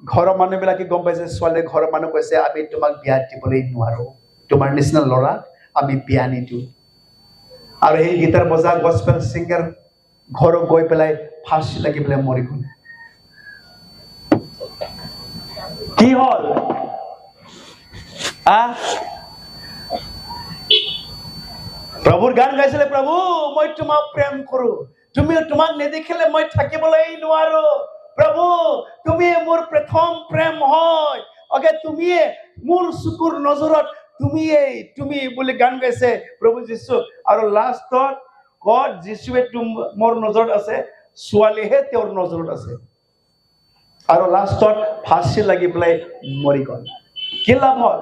ঘৰৰ মানুহবিলাকে গম পাইছে, ছোৱালীৰ ঘৰৰ মানুহ কৈছে, আমি তোমাক বিয়া দিবলৈ নোৱাৰো, তোমাৰ নিচিনা ল'ৰাক আমি বিয়া নিদিওঁ। আৰু সেই গীটাৰ বজা গস্পেল ছিংগাৰ ঘৰত গৈ পেলাই ফাঁসি লাগি পেলাই মৰি গ'ল। কি হ'ল? প্ৰভুৰ গান গাইছিলে, প্ৰভু মই তোমাক প্ৰেম কৰো, তোমাক নেদেখিলে মই থাকিবলৈ নোৱাৰো, প্ৰভু তুমি মোৰ প্ৰথম প্ৰেম হয়, তুমিয়ে মোৰ চকুৰ নজৰত তুমি বুলি গান গাইছে প্ৰভু যীশু। আৰু লাষ্টত গড যীশুৱে মোৰ নজৰত আছে, ছোৱালীহে তেওঁৰ নজৰত আছে। আৰু লাষ্টত ফাঁসি লাগি পেলাই মৰি গ'ল। কি লাভ হ'ল?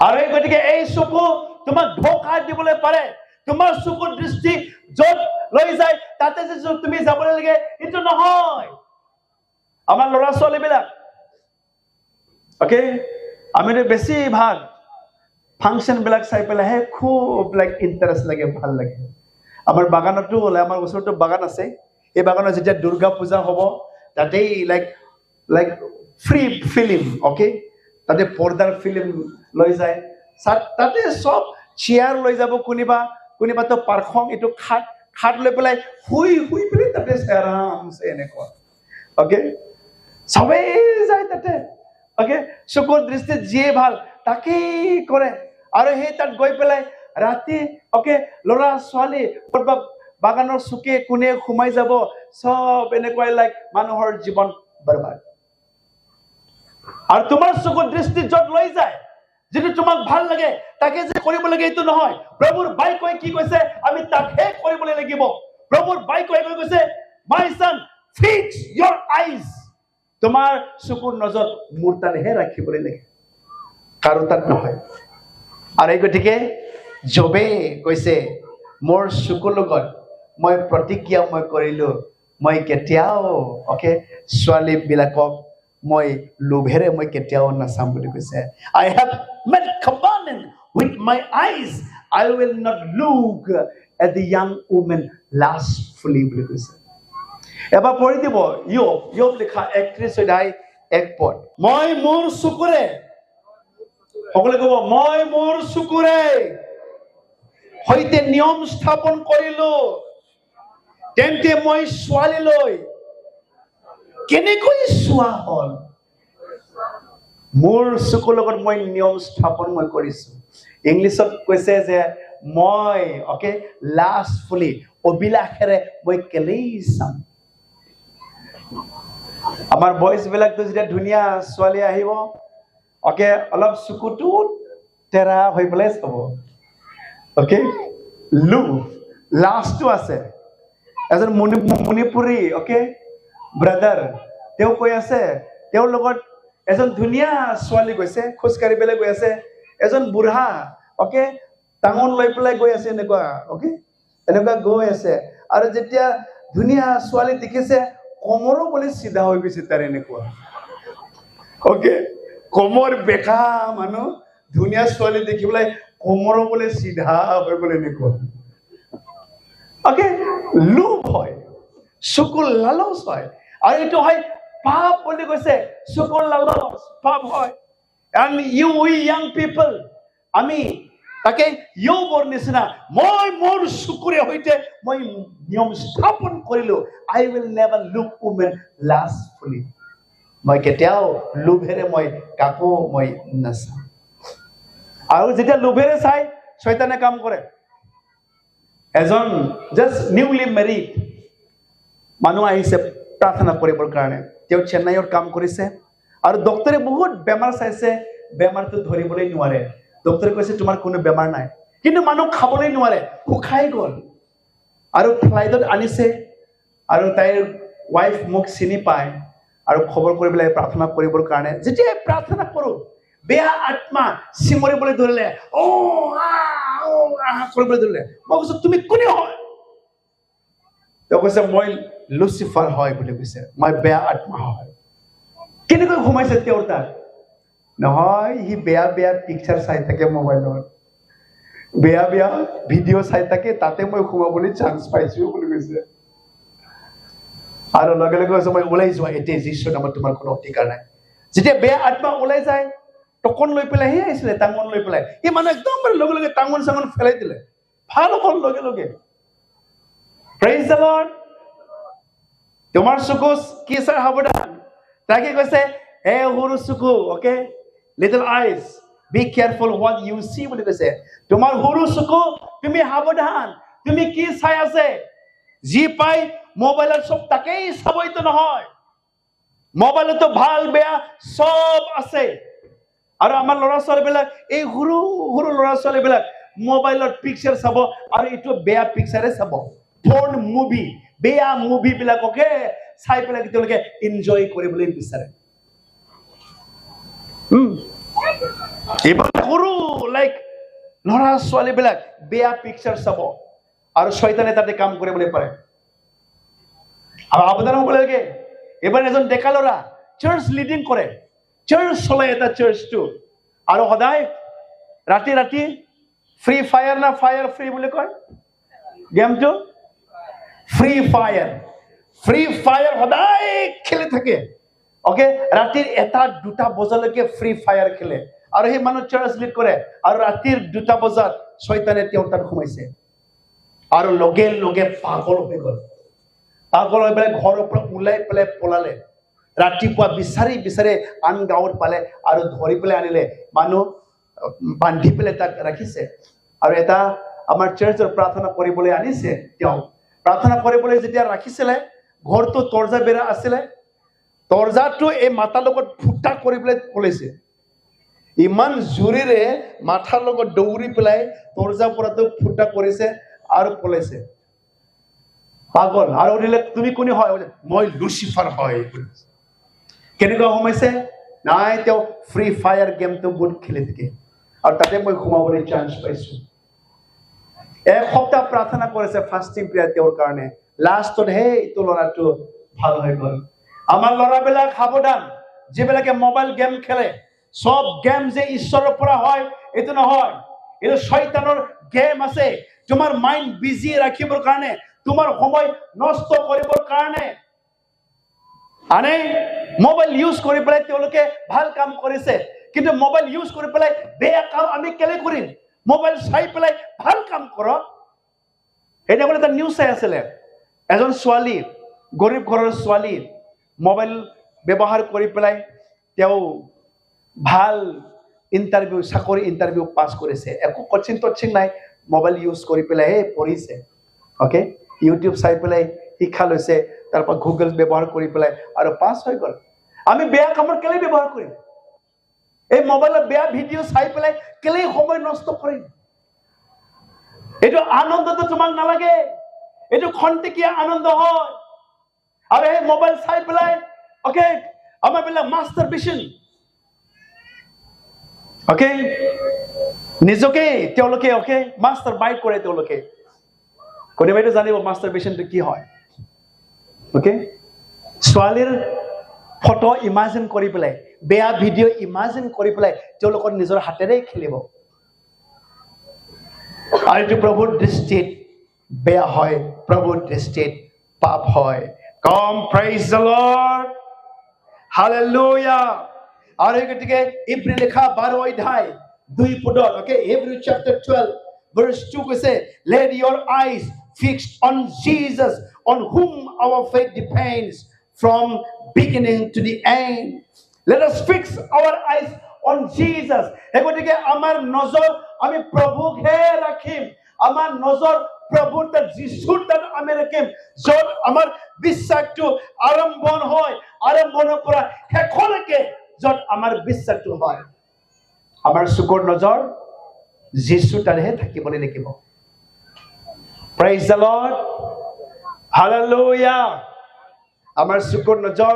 আৰু এই গতিকে এই চকু তোমাক ধোকা দিবলৈ পাৰে। তোমাৰ চকুৰ দৃষ্টি য'ত লৈ যায় তাতে যে তুমি যাবলৈ লাগে সেইটো নহয়। আমাৰ ল'ৰা ছোৱালী বিলাক আমিতো বেছিভাগ ফাংচন বিলাক চাই পেলাইহে খুব ইণ্টাৰেষ্ট লাগে, ভাল লাগে। আমাৰ বাগানতো ওলাই, আমাৰ ওচৰতো বাগান আছে। এই বাগানত যেতিয়া দুৰ্গা পূজা হ'ব তাতেই ফ্ৰী ফিল্ম, তাতে পৰ্দাৰ ফিল্ম লৈ যায়। তাতে চব চেয়াৰ লৈ যাব, কোনোবাতো পাৰখং এইটো খাট লৈ পেলাই শুই পেলাই তাতে আৰামছে এনেকুৱা চবেই যায় তাতে। চকুৰ দৃষ্টিত যিয়ে ভাল তাকেই কৰে। আৰু সেই তাত গৈ পেলাই ৰাতি ল'ৰা ছোৱালী বাগানৰ চুকে কোনে সোমাই যাব, চব এনেকুৱাই মানুহৰ জীৱন বৰবাদ। আৰু তোমাৰ চকুৰ দৃষ্টি য'ত লৈ যায়, যিটো তোমাক ভাল লাগে তাকে যে কৰিব লাগে এইটো নহয়। প্ৰভুৰ বাক্যই কি কৈছে? আমি তাকহে কৰিবলৈ লাগিব। প্ৰভুৰ বাক্যই কৈছে, মাই সন ফিক্স your eyes, তোমাৰ চকুৰ নজৰ মোৰ তাতহে ৰাখিবলৈ লাগে, কাৰো তাত নহয়। আৰু এই গতিকে জবে কৈছে, মোৰ চকুৰ লগত মই প্ৰতিজ্ঞা মই কৰিলো, মই কেতিয়াও ছোৱালী বিলাকক মই লোভেৰে মই কেতিয়াও নাচাম বুলি কৈছে। I have made covenant with my eyes, I will not look at the young woman lustfully বুলি কৈছে। এবাৰ পঢ়ি দিব, ইয়ব লিখা 31 অধ্যায় 1 পদ। মই মোৰ চকুৰে, সকলোৱে ক'ব, মই মোৰ চকুৰে সৈতে নিয়ম স্থাপন কৰিলো, তেন্তে মই ছোৱালীলৈ কেনেকৈ চোৱা হ'ল? মোৰ চকুৰ লগত মই নিয়ম স্থাপন মই কৰিছো। ইংলিছত কৈছে যে মই লাষ্টফুলি, অবিলাসেৰে মই কেলেই চাম। আমাৰ বয়স বিলাকতো যেতিয়া ধুনীয়া ছোৱালী আহিব, অলপ চকুটো তেৰা হৈ পেলাই চাব। লোভ, লাজটো আছে। এজন মণিপুৰী ব্ৰাদাৰ, তেওঁ কৈ আছে, তেওঁৰ লগত এজন ধুনীয়া ছোৱালী গৈছে, খোজকাঢ়ি পেলাই গৈ আছে। এজন বুঢ়া টাঙন লৈ পেলাই গৈ আছে, এনেকুৱা গৈ আছে। আৰু যেতিয়া ধুনীয়া ছোৱালী দেখিছে, কমৰো বোলে চিধা হৈ গৈছে তাৰ, এনেকুৱা কমৰ বেকা মানুহ ধুনীয়া ছোৱালী দেখি পেলাই কমৰো বোলে চিধা হৈ গ'ল, এনেকুৱা লোভ হয়, চকুৰ লালচ হয়। আৰু এইটো হয় পাপ বুলি কৈছে। চকুৰ লালচ পাপ হয়। And we young people, আমি তাকে ইয়বৰ নিচিনা, মই মোৰ চকুৰে সৈতে মই নিয়ম স্থাপন কৰিলো, I will never look women lustfully, মই কেতিয়াও লোভেৰে মই কাকো মই নাচাম। আৰু যেতিয়া লোভেৰে চাই শয়তানে কাম কৰে। এজন জাষ্ট নিউলি মেৰিড মানুহ আহিছে প্ৰাৰ্থনা কৰিবৰ কাৰণে। তেওঁ চেন্নাইত কাম কৰিছে আৰু ডক্টৰে বহুত বেমাৰ চাইছে, বেমাৰটো ধৰিবলৈ নোৱাৰে। ডক্টৰে কৈছে তোমাৰ কোনো বেমাৰ নাই, কিন্তু মানুহ খাবলৈ নোৱাৰে, শুকাই গ'ল। আৰু ফ্লাইটত আনিছে, আৰু তাইৰ ৱাইফ মোক চিনি পায় আৰু খবৰ কৰিবলৈ প্ৰাৰ্থনা কৰিবৰ কাৰণে। যেতিয়া প্ৰাৰ্থনা কৰো, বেয়া আত্মা চিমৰিবলৈ ধৰিলে, কৰিবলৈ ধৰিলে। মই কৈছো তুমি কোনে হয়? তেওঁ কৈছে মই লুচিফাৰ হয় বুলি কৈছে, মই বেয়া আত্মা হয়। কেনেকৈ সোমাইছে তেওঁৰ তাত? নহয়, সি বেয়া বেয়া পিকচাৰ চাই থাকে মোবাইলত, বেয়া বেয়া ভিডিঅ' চাই থাকে, তাতে মই সোমাবলৈ চান্স পাইছো বুলি কৈছে। আৰু লগে লগে কৈছে মই ওলাই যোৱা এতিয়া, যীশুৰ নামত তোমাৰ কোনো অধিকাৰ নাই। যেতিয়া বেয়া আত্মা ওলাই যায়, টকন লৈ পেলাই সি আহিছিলে, টাঙন লৈ পেলাই, এই মানুহ একদম লগে লগে টাঙন চাঙন ফেলাই দিলে, ভাল হ'ল লগে লগে। Praise the Lord. তোমাৰ চকু কি চাই সাৱধান তাকে কৈছে হে সৰু চকু okay little eyes be careful what you see বুলি কৈছে তোমাৰ সৰু চকু তুমি সাৱধান তুমি কি চাই আছে যি পাই মোবাইলত সব তাকেই চাবইতো নহয় মোবাইলতো ভাল বেয়া সব আছে আৰু আমাৰ ল'ৰা ছোৱালীবিলাক এই সৰু সৰু ল'ৰা ছোৱালীবিলাক মোবাইলত পিকচাৰ চাব আৰু এইটো বেয়া পিকচাৰে চাব ফোন মুভি বেয়া মুভি বিলাককে চাই পেলাই তেওঁলোকে এনজয় কৰিবলৈ বিচাৰে এইবাৰ সৰু লাইক ল'ৰা ছোৱালীবিলাক বেয়া পিকচাৰ চাব আৰু শয়তানে তাতে কাম কৰিবলৈ পাৰে আৰু সাৱধান হ'ব লাগে এবাৰ এজন ডেকা ল'ৰা চাৰ্চ লিডিং কৰে চাৰ্চ চলাই এটা চাৰ্চটো আৰু সদায় ৰাতি ৰাতি ফ্ৰী ফায়াৰ না ফায়াৰ ফ্ৰী বুলি কয় গেমটো ফ্ৰী ফায়াৰ সদায় খেলি থাকে অকে ৰাতিৰ 1-2 বজালৈকে ফ্ৰী ফায়াৰ খেলে আৰু সেই মানুহ চাৰ্চ লিড কৰে আৰু ৰাতিৰ 2 বজাত শয়তানে তেওঁৰ তাত সোমাইছে আৰু লগে লগে পাগল হৈ গ'ল পাগল হৈ পেলাই ঘৰৰ পৰা ওলাই পেলাই পলালে ৰাতিপুৱা বিচাৰি বিচাৰি আন গাঁৱত পালে আৰু ধৰি পেলাই আনিলে মানুহ বান্ধি পেলাই তাক ৰাখিছে আৰু এটা আমাৰ চাৰ্চৰ প্ৰাৰ্থনা কৰিবলৈ আনিছে তেওঁ প্ৰাৰ্থনা কৰিবলৈ যেতিয়া ৰাখিছিলে ঘৰটো তৰ্জা বেৰা আছিলে তৰ্জাটো এই মাথাৰ লগত ফুটা কৰি পেলাই পলাইছে ইমান জোৰেৰে মাথাৰ লগত দৌৰি পেলাই তৰ্জা পৰাটো ফুটা কৰিছে আৰু পলাইছে পাগল আৰু সুধিলে তুমি কোনে হয় মই লুচিফাৰ হয় কেনেকুৱা সোমাইছে নাই তেওঁ ফ্ৰী ফায়াৰ গেমটো বহুত খেলি থাকে আৰু তাতে মই সোমাবলৈ চান্স পাইছো এসপ্তাহ প্ৰাৰ্থনা কৰিছে ফাষ্টিং প্ৰেয়াৰ তেওঁৰ কাৰণে লাষ্টত এইটো ল'ৰাটো ভাল হৈ গ'ল আমাৰ ল'ৰাবিলাক সাৱধান যিবিলাকে মোবাইল গেম খেলে সব গেম যে ঈশ্বৰৰ পৰা হয় এইটো নহয় এইটো শয়তানৰ গেম আছে তোমাৰ মাইন্ড বিজি ৰাখিবৰ কাৰণে তোমাৰ সময় নষ্ট কৰিবৰ কাৰণে আনে মোবাইল ইউজ কৰি পেলাই তেওঁলোকে ভাল কাম কৰিছে কিন্তু মোবাইল ইউজ কৰি পেলাই বেয়া কাম আমি কেলে কৰিম মোবাইল চাই পেলাই ভাল কাম কৰক এটা এটা নিউজ চাই আছিলে এজন ছোৱালী গৰীব ঘৰৰ ছোৱালী মোবাইল ব্যৱহাৰ কৰি পেলাই তেওঁ ভাল ইণ্টাৰভিউ চাকৰি ইণ্টাৰভিউ পাছ কৰিছে একো কোচিং টচিং নাই মোবাইল ইউজ কৰি পেলাই পঢ়িছে অকে ইউটিউব চাই পেলাই শিক্ষা লৈছে তাৰপৰা গুগল ব্যৱহাৰ কৰি পেলাই আৰু পাছ হৈ গ'ল আমি বেয়া কামত কেলে ব্যৱহাৰ কৰিম এই মোবাইলত বেয়া ভিডিঅ' চাই পেলাই কেলে সময় নষ্ট কৰিম এইটো আনন্দটো তোমাক নালাগে এইটো খন্তেকীয়া আনন্দ হয় আৰু এই মোবাইল চাই পেলাই অকে আমাৰ বিলাক মাষ্টাৰবেশ্যন অকে নিজকে তেওঁলোকে অকে মাষ্টাৰ বাইট কৰে তেওঁলোকে কোনোবাইতো জানিব মাষ্টাৰবেশ্যনটো কি হয় অকে ছোৱালীৰ ফটো ইমাজিন কৰি পেলাই বেয়া ভিডিঅ' ইমাজিন কৰি পেলাই তেওঁলোকৰ নিজৰ হাতেৰে খেলিব আৰু এইটো প্ৰভুৰ দৃষ্টিত বেয়া হয় প্ৰভুৰ দৃষ্টিত পাপ হয় কম প্ৰেইজ দ্য লৰ্ড হালেলুয়া আৰু গতিকে ইব্ৰী লেখা 12 অধ্যায় 2 পদত অকে Hebrews chapter 12 verse 2 কৈছে let your eyes fixed on Jesus on whom our faith depends from beginning to the end let us fix our eyes on Jesus গতিকে আমাৰ নজৰ আমি প্ৰভুকহে ৰাখিম আমাৰ নজৰ প্ৰভুৰ তাত যিশুৰ তাত আমি ৰাখিম য'ত আমাৰ বিশ্বাসটো আৰম্ভণ হয় আৰম্ভণৰ পৰা শেষলৈকে য'ত আমাৰ বিশ্বাসটো হয় আমাৰ চকুৰ নজৰ যিশু তাতহে থাকিবলৈ লাগিব প্ৰেইজ দ্য লৰ্ড হালেলুয়া আমাৰ চকুৰ নজৰ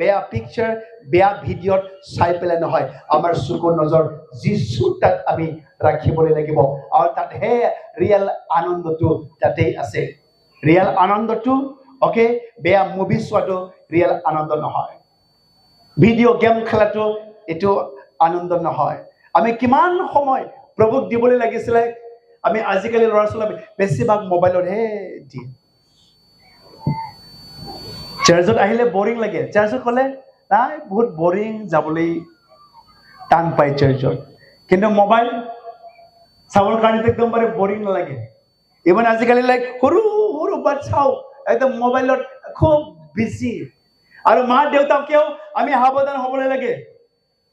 বেয়া পিকচাৰ বেয়া ভিডিঅ'ত চাই পেলাই নহয় আমাৰ চকুৰ নজৰ যিশুৰ তাত আমি ৰাখিবলৈ লাগিব আৰু তাতহে ৰিয়েল আনন্দটো তাতেই আছে ৰিয়েল আনন্দটো অকে বেয়া মুভি চোৱাটো ৰিয়েল আনন্দ নহয় ভিডিঅ' গেম খেলাটো এইটো আনন্দ নহয় আমি কিমান সময় প্ৰভুক দিবলৈ লাগিছিলে আমি আজিকালি ল'ৰা ছোৱালী বেছিভাগ মোবাইলতহে দিয়ে চাৰ্চত আহিলে বৰিং লাগে চাৰ্চত ক'লে নাই বহুত বৰিং যাবলৈ টান পায় চাৰ্চত কিন্তু মোবাইল চাবৰ কাৰণে একদম bare বৰিং নালাগে ইমান আজিকালি লাইক সৰু সৰু বাচ্চাও একদম মোবাইলত খুব বিজি আৰু মা দেউতাকেও আমি সাৱধান হ'বলৈ লাগে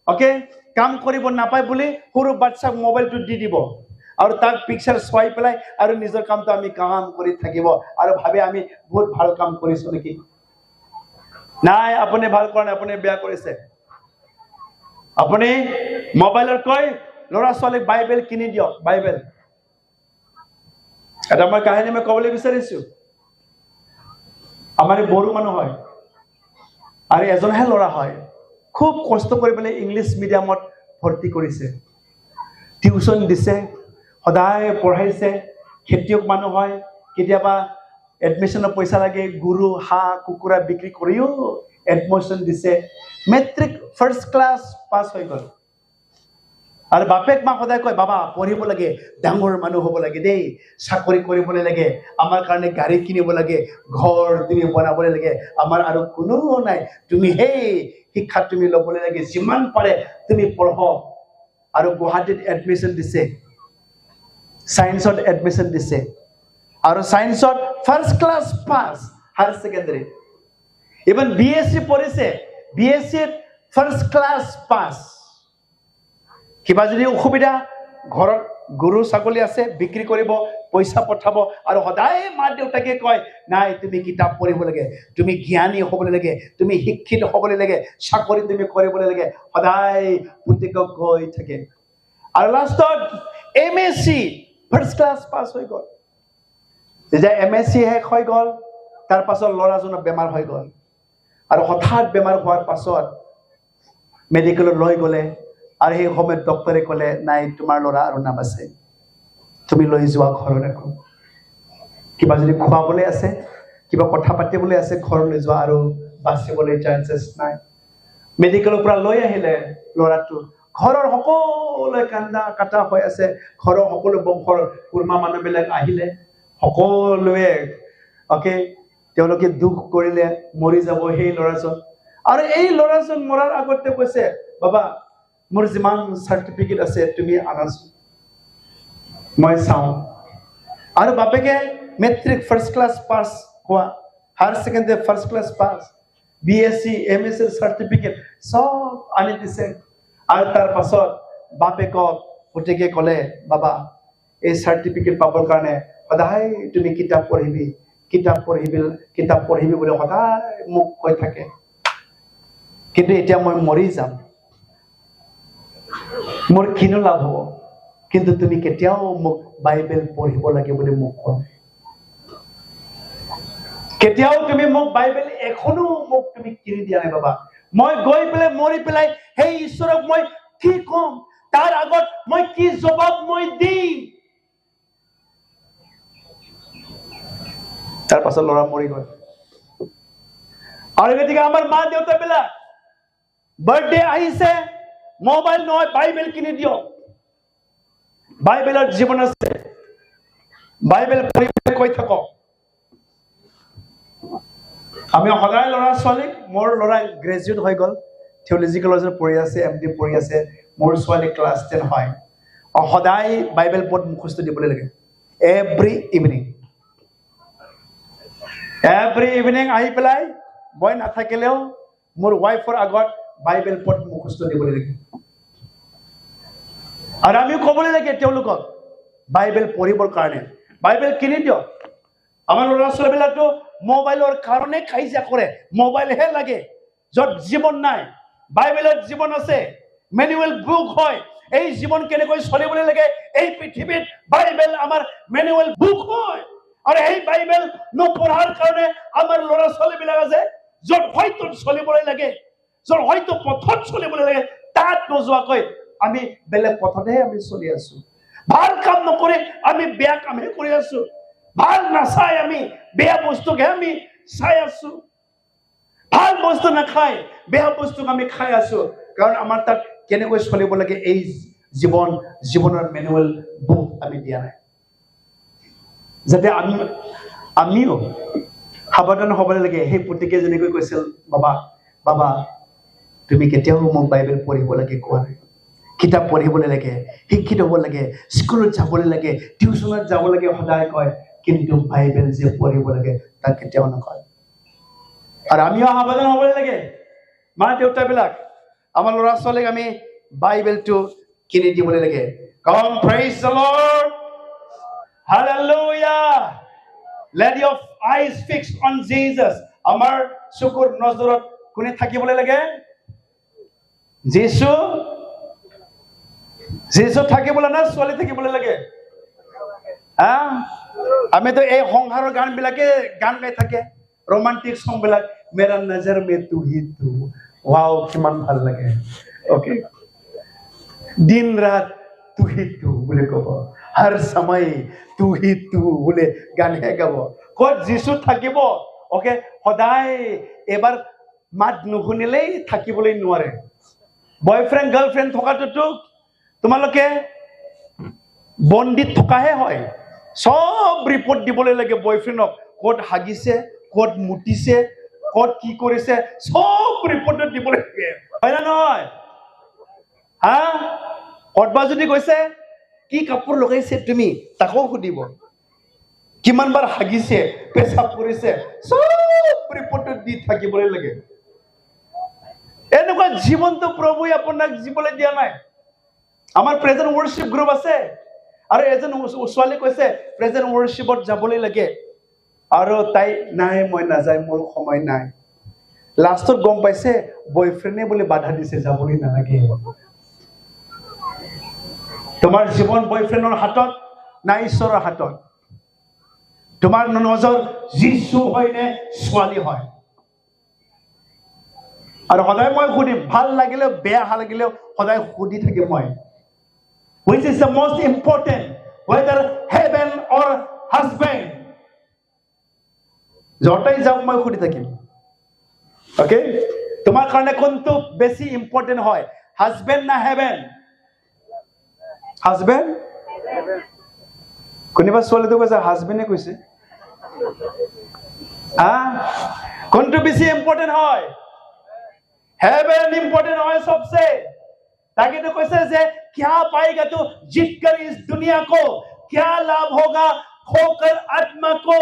ওকে কাম কৰিব নাপায় বুলি সৰু বাচ্চাক মোবাইলটো দি দিব আৰু তাক পিকচাৰ চোৱাই পেলাই আৰু নিজৰ কামটো আমি কাম কৰি থাকিব আৰু ভাবে আমি বহুত ভাল কাম কৰিছো নেকি নাই আপুনি ভাল কৰা নাই আপুনি বেয়া কৰিছে আপুনি মোবাইলৰ কৈ ল'ৰা ছোৱালীক বাইবেল কিনি দিয়ক বাইবেল এটা মই কাহিনী মই ক'বলৈ বিচাৰিছো আমাৰ বড়ো মানুহ হয় আৰু এজনহে ল'ৰা হয় খুব কষ্ট কৰি পেলাই ইংলিছ মিডিয়ামত ভৰ্তি কৰিছে টিউচন দিছে সদায় পঢ়াইছে খেতিয়ক মানুহ হয় কেতিয়াবা এডমিশনৰ পইচা লাগে গুৰু হাঁহ কুকুৰা বিক্ৰী কৰিও এডমিশন দিছে মেট্ৰিক ফাৰ্ষ্ট ক্লাছ পাছ হৈ গ'ল আৰু বাপেক মা সদায় কয় বাবা পঢ়িব লাগে ডাঙৰ মানুহ হ'ব লাগে দেই চাকৰি কৰিবলৈ লাগে আমাৰ কাৰণে গাড়ী কিনিব লাগে ঘৰ তুমি বনাবলৈ লাগে আমাৰ আৰু কোনো নাই তুমি সেই শিক্ষা তুমি ল'বলৈ লাগে যিমান পাৰে তুমি পঢ়ক আৰু গুৱাহাটীত এডমিশন দিছে সায়েন্সত এডমিশন দিছে আৰু সায়েন্সত first class pass higher secondary even BSc পঢ়িছে বিএসসিত ফাৰ্ষ্ট ক্লাছ পাছ কিবা যদি অসুবিধা ঘৰত গৰু ছাগলী আছে বিক্ৰী কৰিব পইচা পঠাব আৰু সদায় মা দেউতাকে কয় নাই তুমি কিতাপ পঢ়িব লাগে তুমি জ্ঞানী হ'বলৈ লাগে তুমি শিক্ষিত হ'বলৈ লাগে চাকৰি তুমি কৰিবলৈ লাগে সদায় পুতেকক কৈ থাকে আৰু লাষ্টত এমএসসি ফাৰ্ষ্ট ক্লাছ পাছ হৈ গ'ল যেতিয়া এমএসসি শেষ হৈ গ'ল তাৰ পাছত ল'ৰাজনৰ বেমাৰ হৈ গ'ল আৰু হঠাৎ বেমাৰ হোৱাৰ পাছত মেডিকেলত লৈ গ'লে আৰু সেই সময়ত ডক্টৰে ক'লে নাই তোমাৰ ল'ৰা আৰু নাবাচে তুমি লৈ যোৱা ঘৰত ৰাখো কিবা যদি খুৱাবলৈ আছে কিবা কথা পাতিবলৈ আছে ঘৰলৈ যোৱা আৰু বাচিবলৈ চান্সেছ নাই মেডিকেলৰ পৰা লৈ আহিলে ল'ৰাটো ঘৰৰ সকলোৱে কান্দা কাটা হৈ আছে ঘৰৰ সকলো বংশৰ কুৰ্মা মানুহবিলাক আহিলে সকলোৱে অকে তেওঁলোকে দুখ কৰিলে মৰি যাব সেই ল'ৰাজন আৰু এই ল'ৰাজন মৰাৰ আগতে কৈছে বাবা মোৰ যিমান চাৰ্টিফিকেট আছে তুমি আনাচোন মই চাওঁ আৰু বাপেকে মেট্ৰিক ফাৰ্ষ্ট ক্লাছ পাছ হোৱা হায়াৰ ছেকেণ্ডাৰী ফাৰ্ষ্ট ক্লাছ পাছ বিএসসি এমএসসি চাৰ্টিফিকেট সব আনি দিছে আৰু তাৰ পাছত বাপেকক পুতেকে ক'লে বাবা এই চাৰ্টিফিকেট পাবৰ কাৰণে সদায় তুমি কিতাপ পঢ়িবি বুলি সদায় মোক কৈ থাকে কিন্তু এতিয়া মই মৰি যাম মোৰ কিনো লাভ হ'ব কিন্তু তুমি কেতিয়াও মোক বাইবেল পঢ়িব লাগে বুলি মোক কোৱা কেতিয়াও তুমি মোক বাইবেল এখনো মোক তুমি কিনি দিয়া নাই বাবা মই গৈ পেলাই মৰি পেলাই সেই ঈশ্বৰক মই কি কম তাৰ আগত মই কি জবাব মই দিম তাৰ পাছত ল'ৰা মৰি গ'ল আৰু গতিকে আমাৰ মা দেউতাবিলাক বাৰ্থডে আহিছে মোবাইল নহয় বাইবেল কিনি দিয়ক বাইবেলৰ জীৱন আছে বাইবেল পঢ়িবলৈ কৈ থাকক আমি সদায় ল'ৰা ছোৱালীক মোৰ ল'ৰা গ্ৰেজুৱেট হৈ গ'ল থিয়লজি কলেজত পঢ়ি আছে এমডি পঢ়ি আছে মোৰ ছোৱালী ক্লাছ 10 হয় সদায় বাইবেল পঢ়ি মুখস্থ দিবলৈ লাগে এভৰি ইভিনিং আহি পেলাই মই নাথাকিলেও মোৰ ৱাইফৰ আগত বাইবেল পঢ়ি মুখস্থ দিবলৈ লাগে আৰু আমি ক'বলৈ লাগে তেওঁলোকক বাইবেল পঢ়িবৰ কাৰণে বাইবেল কিনি দিয়ক আমাৰ ল'ৰা ছোৱালীবিলাকতো মোবাইলৰ কাৰণে কাজিয়া কৰে মোবাইলহে লাগে য'ত জীৱন নাই বাইবেলত জীৱন আছে মেনুৱেল বুক হয় এই জীৱন কেনেকৈ চলিবলৈ লাগে এই পৃথিৱীত বাইবেল আমাৰ মেনুৱেল বুক হয় আৰু এই বাইবেল নপঢ়াৰ কাৰণে আমাৰ ল'ৰা ছোৱালীবিলাক আছে য'ত হয়তো চলিবলৈ লাগে য'ত হয়তো পথত চলিবলৈ লাগে তাত নোযোৱাকৈ আমি বেলেগ পথতহে আমি চলি আছো ভাল কাম নকৰি আমি বেয়া কামহে কৰি আছো ভাল নাচাই আমি বেয়া বস্তুকে আমি চাই আছো ভাল বস্তু নাখাই বেয়া বস্তুক আমি খাই আছো কাৰণ আমাৰ তাত কেনেকৈ চলিব লাগে এই জীৱনৰ মেনুৱেল বুক আমি দিয়া নাই যাতে আমিও সাৱধান হ'বলৈ লাগে সেই পুতেকে যেনেকৈ কৈছিল বাবা তুমি কেতিয়াও মোক বাইবেল পঢ়িব লাগে কোৱা নাই কিতাপ পঢ়িবলৈ লাগে শিক্ষিত হ'ব লাগে স্কুলত যাবলৈ লাগে টিউচনত যাব লাগে সদায় কয় কিন্তু বাইবেল যে পঢ়িব লাগে তাক কেতিয়াও নকয় আৰু আমিও সাৱধান হ'ব লাগে মা দেউতাবিলাক আমাৰ ল'ৰা ছোৱালীক আমি বাইবেলটো কিনি দিবলৈ লাগে Come praise the Lord Hallelujah Let your eyes fixed on Jesus আমাৰ চকুৰ নজৰত কোনে থাকিবলৈ লাগে যীশু থাকিবলৈ না ছোৱালী থাকিবলৈ লাগে আমিতো এই সংসাৰৰ গানবিলাকে গান গাই থাকে romantic song বিলাক मेरा नजर में तू ही तू वाओ কিমান ভাল লাগে ओके दिन रात तू ही तू बोले কব हर समय तू ही तू बोले গান গাব ক'ত যিশু থাকিব ओके সদায় এবাৰ মাত নুশুনিলেই থাকিবলৈ নোৱাৰে বয়ফ্ৰেণ্ড গাৰ্লফ্ৰেণ্ড থকাটো তোমালোকে বন্দিত থকাহে হয় সব ৰিপৰ্ট দিবলৈ লাগে বয়ফ্ৰেণ্ডক ক'ত হাগিছে ক'ত মুটিছে ক'ত কি কৰিছে সব ৰিপৰ্টত দিবলৈ লাগে হয় না নহয় ক'তবা যদি কৈছে কি কাপোৰ লগাইছে তুমি তাকো সুধিব কিমান বাৰ হাগিছে পেচাব কৰিছে সব ৰিপৰ্টত দি থাকিবলৈ লাগে এনেকুৱা জীৱনটো প্ৰভুৱে আপোনাক জীৱলৈ দিয়া নাই আমাৰ প্ৰেজেন্ট ৱৰ্শিপ গ্ৰুপ আছে আৰু এজন ছোৱালী কৈছে প্ৰেজেন্ট ৱৰ্শিপত যাবলৈ লাগে আৰু তাই নাই মই নাযায় মোৰ সময় নাই লাষ্টত গম পাইছে বয়ফ্ৰেণ্ডে বুলি বাধা দিছে যাবলৈ নালাগে তোমাৰ জীৱন বয়ফ্ৰেণ্ডৰ হাতত না ঈশ্বৰৰ হাতত তোমাৰ নজৰ যীশু হয় নে ছোৱালী হয় আৰু সদায় মই সুধিম ভাল লাগিলেও বেয়া লাগিলেও সদায় সুধি থাকিম মই which is the most important whether heaven or husband যতই যাওক মই সুধি থাকিম ওকে তোমাৰ কাৰণে কোনটো বেছি ইম্পৰ্টেন্ট হয় হাজবেণ্ড না হেভেন হাজবেণ্ড কোনোবা ছোৱালীটো কৈছে হাজবেণ্ডে কৈছে কোনটো বেছি ইম্পৰ্টেন্ট হয় हेवन इंपॉर्टेंट है सबसे ताकि तो कैसे से क्या पाएगा तू जीतकर इस दुनिया को क्या लाभ होगा खोकर आत्मा को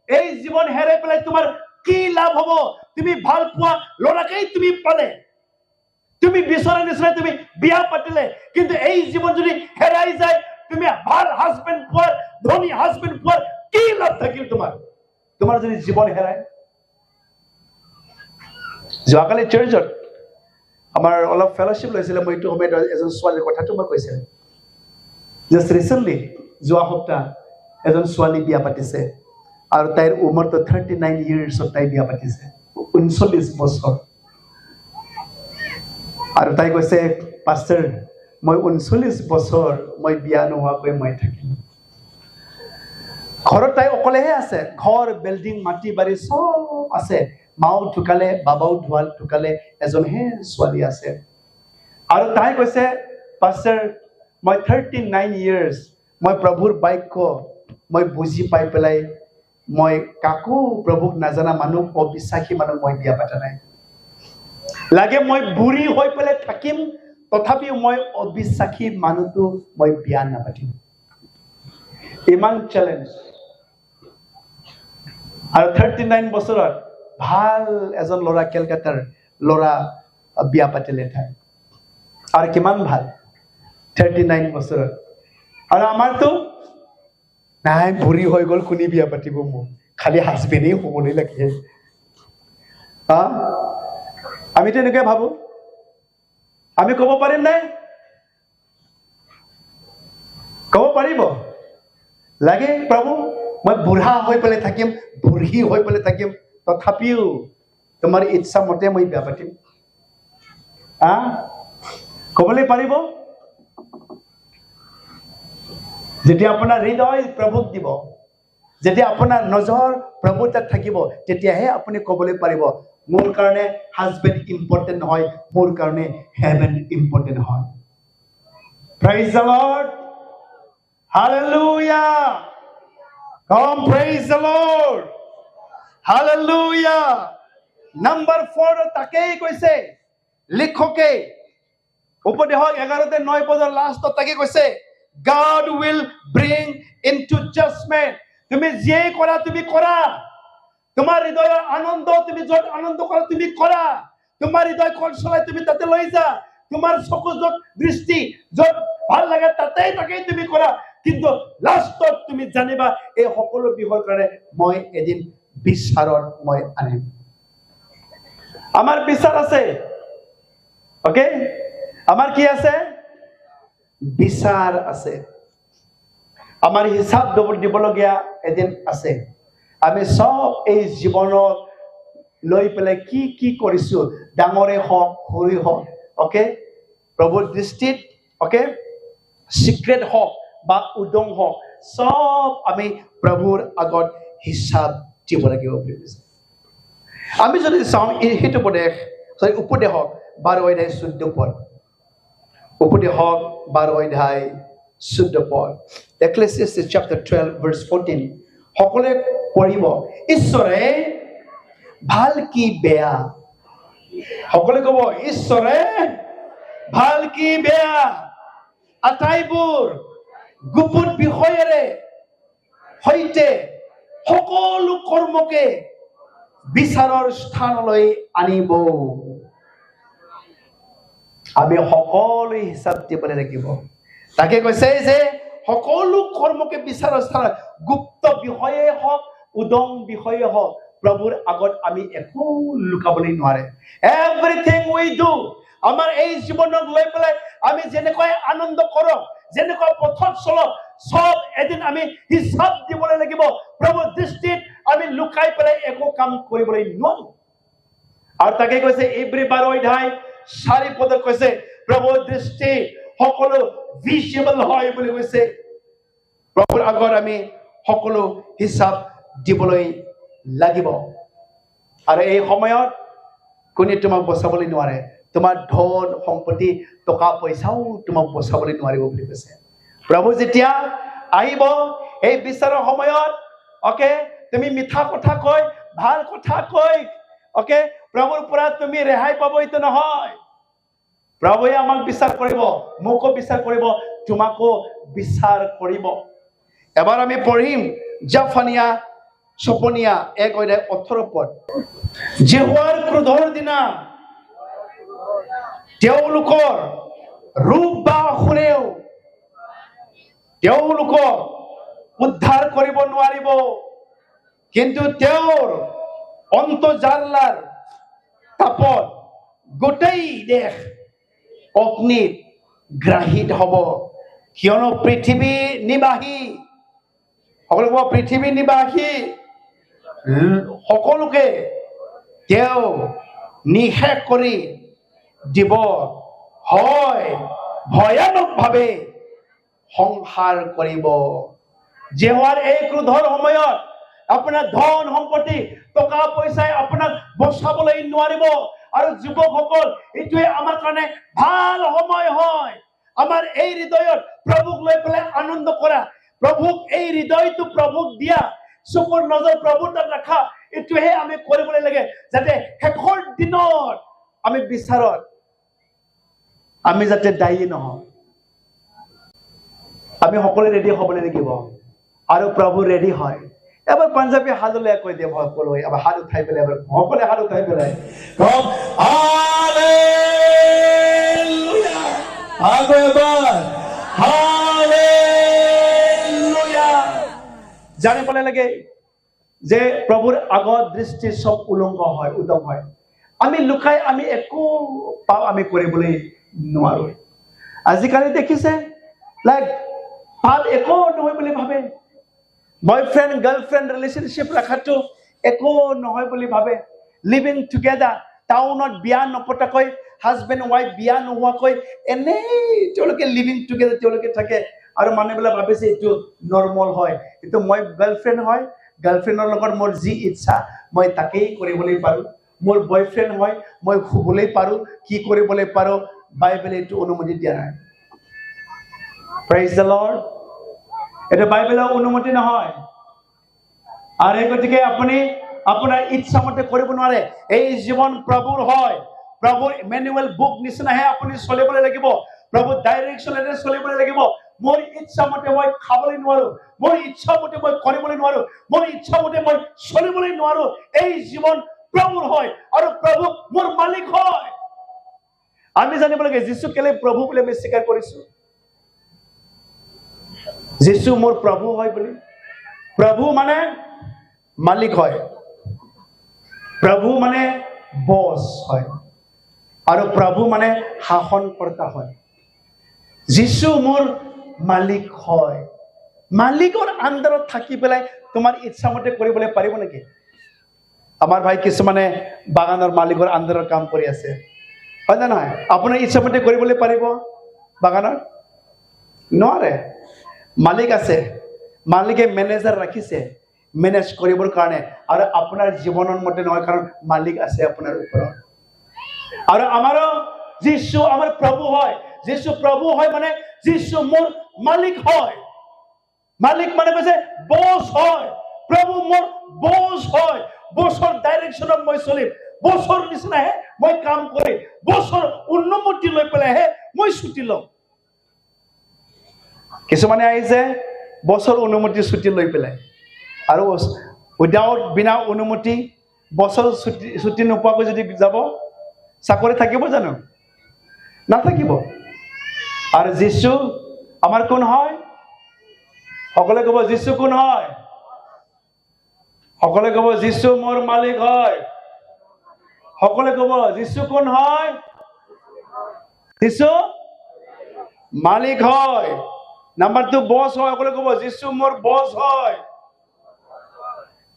এই জীবন হেরে পেলে তোমার কি লাভ হবো তুমি ভাল পোৱা লৰাকেই তুমি পালে তুমি বিচৰা নিচিনা তুমি বিয়া পাতিলে কিন্তু এই জীবন যদি হেৰাই যায় তুমি ভাল হাজবেণ্ড পোৱাৰ ধনী হাজবেণ্ড পোৱাৰ কি লাভ থাকিল তোমাৰ যদি জীবন হেৰাই যোৱাকালি চাৰ্চত আমাৰ অলপ ফেলোশ্বিপ লৈছিলে মই এইটো সময়ত এজন ছোৱালীৰ কথাটো মই কৈছিল জাষ্ট ৰিসেন্টলি যোৱা সপ্তাহ এজন ছোৱালী বিয়া পাতিছে আৰু তাইৰ উমৰটো 39 ইয়াৰ্ছত তাই বিয়া পাতিছে 39 বছৰ আৰু তাই কৈছে পাষ্টাৰ মই 39 বছৰ মই বিয়া নোহোৱাকৈ মই থাকিম ঘৰত তাই অকলেহে আছে ঘৰ বিল্ডিং মাটি বাৰী সব আছে মাও ঢুকালে বাবাও ঢুকালে এজনহে ছোৱালী আছে আৰু তাই কৈছে পাষ্টাৰ মই 39 ইয়াৰ্ছ মই প্ৰভুৰ বাক্য মই বুজি পাই পেলাই মই কাকো প্ৰভুক নাজানা মানুহ অবিশ্বাসী মানুহ মই বিয়া পাতা নাই লাগে মই বুঢ়ী হৈ পেলাই থাকিম তথাপিও মই অবিশ্বাসী মানুহটো মই বিয়া নাপাতিম ইমান চ্যালেঞ্জ আৰু 39 বছৰত ভাল এজন ল'ৰা কলকাতাৰ ল'ৰা বিয়া পাতিলে তাই আৰু কিমান ভাল 39 বছৰত আৰু আমাৰতো নাই বুঢ়ী হৈ গ'ল কোনি বিয়া পাতিব মোক খালি হাজবেণ্ডেই হ'বলৈ লাগে আমিতো এনেকৈ ভাবো আমি ক'ব পাৰিম নাই ক'ব পাৰিব লাগে প্ৰভু মই বুঢ়া হৈ পেলাই থাকিম বুঢ়ী হৈ পেলাই থাকিম তথাপিও তোমাৰ ইচ্ছা মতে মই বিয়া পাতিম ক'বলৈ পাৰিব যেতিয়া আপোনাৰ হৃদয় প্ৰভুক দিব যেতিয়া আপোনাৰ নজৰ প্ৰভুৰ তাত থাকিব তেতিয়াহে আপুনি ক'বলৈ পাৰিব মোৰ কাৰণে হাজবেণ্ড ইম্পৰ্টেণ্ট নহয় মোৰ কাৰণে হেভেন ইম্পৰ্টেণ্ট হয় praise the lord hallelujah Come praise the Lord Hallelujah Number 4 তাকেই কৈছে লিখকে উপদেশ 11:9 পদৰ লাষ্টত তাকে কৈছে God will bring into judgment তুমি যে কৰা তুমি কৰা তোমাৰ হৃদয়ৰ আনন্দ তুমি য'ত আনন্দ কৰা তুমি কৰা, তোমাৰ হৃদয় কল চলাই তুমি তাতে লৈ যা, তোমাৰ চকু য'ত দৃষ্টি য'ত ভাল লাগে তাকেই তুমি কৰা, কিন্তু লাষ্টত তুমি জানিবা এই সকলো বিষয়ৰ কাৰণে মই এদিন বিচাৰত মই আনিম। আমাৰ বিচাৰ আছে, ওকে, আমাৰ কি আছে? বিচাৰ আছে। আমাৰ হিচাপ দিবলগীয়া এদিন আছে। আমি সব এই জীৱনত লৈ পেলাই কি কি কৰিছো, ডাঙৰে হওক সৰুই হওক, ওকে, প্ৰভুৰ দৃষ্টিত, ওকে, সিক্ৰেট হওক বা উদং হওক, সব আমি প্ৰভুৰ আগত হিচাপ দিব লাগিব। আমি যদি চাওঁ সেইটো উপদেশক 12 অধ্যায় 14 পদ, উপদেশক 12 অধ্যায় 14 পদ, Ecclesiastes chapter 12 verse 14, সকলোৱে পঢ়িব। ঈশ্বৰে ভাল কি বেয়া, সকলোৱে ক'ব ঈশ্বৰে ভাল কি বেয়া আটাইবোৰ গোপন বিষয়েৰে সৈতে সকলো কৰ্মকে বিচাৰৰ স্থানলৈ আনিব। আমি সকলো হিচাপ দিবলৈ লাগিব। তাকে কৈছে যে সকলো কৰ্মকে বিচাৰৰ স্থানত, গুপ্ত বিষয়ে হওক উদং বিষয়ে হওক, প্ৰভুৰ আগত আমি একো লুকাবলৈ নোৱাৰে। এভৰিথিং উই ডু, আমাৰ এই জীৱনক লৈ পেলাই আমি যেনেকৈ আনন্দ কৰোঁ, যেনেকৈ পথত চলো, সব এদিন আমি হিচাপ দিবলৈ লাগিব। প্ৰভুৰ দৃষ্টিত আমি লুকাই পেলাই একো কাম কৰিবলৈ নোৱাৰো। আৰু তাকে কৈছে ইব্ৰী 12 অধ্যায় 4 পদত কৈছে প্ৰভুৰ দৃষ্টি সকলো ভিজিবল হয় বুলি কৈছে। প্ৰভুৰ আগত আমি সকলো হিচাপ দিবলৈ লাগিব। আৰু এই সময়ত কোনে তোমাক বচাবলৈ নোৱাৰে, তোমাৰ ধন সম্পত্তি টকা পইচাও তোমাক বচাবলৈ নোৱাৰিব বুলি কৈছে। প্ৰভু যেতিয়া আহিব এই বিচাৰৰ সময়ত, ওকে, তুমি মিঠা কথা কৈ, ভাল কথা কৈ, ওকে, প্ৰভুৰ পৰা তুমি ৰেহাই পাব, এইটো নহয়। প্ৰভুৱে আমাক বিচাৰ কৰিব, মোকো বিচাৰ কৰিব, তোমাকো বিচাৰ কৰিব। এবাৰ আমি পঢ়িম জাফানিয়া 1 অধ্যায় 18 পদ। যেহোৱাৰ ক্ৰোধৰ দিনা তেওঁলোকৰ ৰূপ বা শুনেও তেওঁলোকক উদ্ধাৰ কৰিব নোৱাৰিব, কিন্তু তেওঁৰ অন্তৰ্জালাৰ তাপত গোটেই দেশ অগ্নিত গ্ৰাহিত হ'ব। কিয়নো পৃথিৱী নিবাসী, পৃথিৱী নিবাসী সকলোকে তেওঁ নিশেষ কৰি দিব, হয় ভয়ানকভাৱে সংহাৰ কৰিব। যেহোৱাৰ এই ক্ৰোধৰ সময়ত আপোনাৰ ধন সম্পত্তি টকা পইচাই আপোনাক বচাবলৈ নোৱাৰিব। আৰু যুৱকসকল, এইটোৱে আমাৰ কাৰণে ভাল সময় হয়। আমাৰ এই হৃদয়ত প্ৰভুক লৈ পেলাই আনন্দ কৰা, প্ৰভুক এই হৃদয়টো প্ৰভুক দিয়া, চকুৰ নজৰ প্ৰভুৰ তাত ৰাখা, এইটোহে আমি কৰিবলৈ লাগে, যাতে শেষৰ দিনত আমি বিচাৰত আমি যাতে দায়ী নহওঁ। আমি সকলোৱে ৰেডি হ'বলৈ লাগিব। আৰু প্ৰভু ৰেডি হয়। এবাৰ পাঞ্জাবী হাললে কৈ দিয়ে, সকলোৱে এবাৰ হাত উঠাই পেলাই, এবাৰ সকলোৱে হাত উঠাই পেলাই কওক হালেলুয়া। আকৌ এবাৰ হালেলুয়া। জানিবলৈ লাগে যে প্ৰভুৰ আগত দৃষ্টি সব উলংঘ হয়, উদং হয়। আমি লুকাই আমি একো পাপ আমি কৰিবলৈ নোৱাৰো। আজিকালি দেখিছে লাইক পাপ একো নহয় বুলি ভাবে, বয়ফ্ৰেণ্ড গাৰ্লফ্ৰেণ্ড ৰিলেশ্যনশ্বিপ ৰখাটো একো নহয় বুলি ভাবে। লিভিং টুগেডাৰ, টাউনত বিয়া নপতাকৈ, হাজবেণ্ড ৱাইফ বিয়া নোহোৱাকৈ এনেই তেওঁলোকে লিভিং টুগেডাৰ তেওঁলোকে থাকে। আৰু মানুহবিলাক ভাবিছে এইটো নৰ্মেল হয়, এইটো মই গাৰ্লফ্ৰেণ্ড হয়, গাৰ্লফ্ৰেণ্ডৰ লগত মোৰ যি ইচ্ছা মই তাকেই কৰিবলৈ পাৰোঁ। মোৰ বয়ফ্ৰেণ্ড হয়, মই শুবলৈ পাৰোঁ, কি কৰিবলৈ পাৰোঁ। বাইবেলে এইটো অনুমতি দিয়া নাই। Praise the lord. এটা বাইবেলৰ অনুমতি নহয়। আৰু এই গতিকে আপুনি আপোনাৰ ইচ্ছা মতে কৰিব নোৱাৰে। এই জীৱন প্ৰভুৰ হয়, প্ৰভুৰ মেনুৱেল বুক নিচিনাহে আপুনি চলিবলৈ লাগিব, প্ৰভুৰ ডাইৰেকশ্যনেৰে চলিবলৈ লাগিব। মোৰ ইচ্ছা মতে মই খাবলৈ নোৱাৰো, মোৰ ইচ্ছা মতে মই কৰিবলৈ নোৱাৰো, মোৰ ইচ্ছা মতে মই চলিবলৈ নোৱাৰো। এই জীৱন প্ৰভুৰ হয় আৰু প্ৰভু মোৰ মালিক হয়। আমি জানিব লাগে যীশু কেলে প্ৰভু বুলি আমি স্বীকাৰ কৰিছো। যীশু মোৰ প্ৰভু হয় বুলি। প্ৰভু মানে মালিক হয়, প্ৰভু মানে বছ হয়, আৰু প্ৰভু মানে শাসনকৰ্তা হয়। যীশু মোৰ মালিক হয়। মালিকৰ আণ্ডাৰত থাকি পেলাই তোমাৰ ইচ্ছা মতে কৰিবলৈ পাৰিব নেকি? আমাৰ ভাই কিছুমানে বাগানৰ মালিকৰ আণ্ডাৰত কাম কৰি আছে, হয় না নহয়? আপোনাৰ ইচ্ছা মতে কৰিবলৈ পাৰিব বাগানৰ? নোৱাৰে। মালিক আছে, মালিকে মেনেজাৰ ৰাখিছে মেনেজ কৰিবৰ কাৰণে, আৰু আপোনাৰ জীৱনৰ মতে নহয়, কাৰণ মালিক আছে আপোনাৰ ওপৰত। আৰু আমাৰো যীশু আমাৰ প্ৰভু হয়। যীশু প্ৰভু হয় মানে যীশু মোৰ মালিক হয়। মালিক মানে কৈছে বছ হয়। প্ৰভু মোৰ বছ হয়। বছৰ ডাইৰেকশ্যনত মই চলিম, বছৰ নিচিনাহে মই কাম কৰিম, বছৰ অনুমতি লৈ পেলাইহে মই ছুটি ল'ম। কিছুমানে আহিছে বছৰ অনুমতি ছুটি লৈ পেলাই, আৰু বিনা অনুমতি বছৰ ছুটি নোপোৱাকৈ যদি যাব, চাকৰি থাকিব জানো? নাথাকিব। আৰু যীশু আমাৰ কোন হয়? সকলোৱে ক'ব যীশু কোন হয়? সকলোৱে ক'ব যীশু মোৰ মালিক হয়। সকলোৱে ক'ব যীশু কোন হয়? যীশু মালিক হয়। নাম্বাৰ 2 বছ হয়। সকলোৱে ক'ব যীশু মোৰ বছ হয়।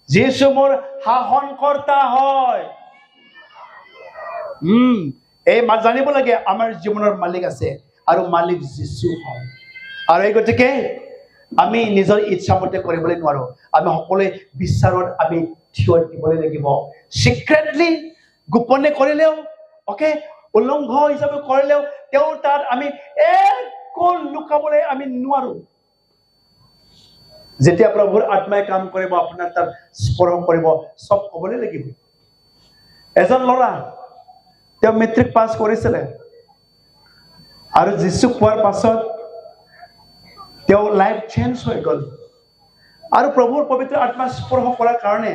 যীশু মোৰ শাসনকৰ্তা হয়। এই জানিব লাগে আমাৰ জীৱনৰ মালিক আছে, আৰু মালিক যীশু হয়। আৰু এই গতিকে আমি নিজৰ ইচ্ছা মতে কৰিবলৈ নোৱাৰো। আমি সকলোৱে বিশ্বাসত আমি থিয় দিবলৈ লাগিব। চিক্ৰেটলি গোপনে কৰিলেও অকে, উলংঘ হিচাপে কৰিলেও তেওঁৰ তাত আমি একো লুকাবলৈ আমি নোৱাৰো। যেতিয়া প্ৰভুৰ আত্মাই কাম কৰিব, আপোনাৰ তাত স্পৰ্শ কৰিব, চব ক'বলৈ লাগিব। এজন ল'ৰা, তেওঁ মেট্ৰিক পাছ কৰিছিলে, আৰু যীচুক পোৱাৰ পাছত তেওঁ লাইফ চেঞ্জ হৈ গ'ল। আৰু প্ৰভুৰ পবিত্ৰ আত্মা স্পৰ্শ কৰাৰ কাৰণে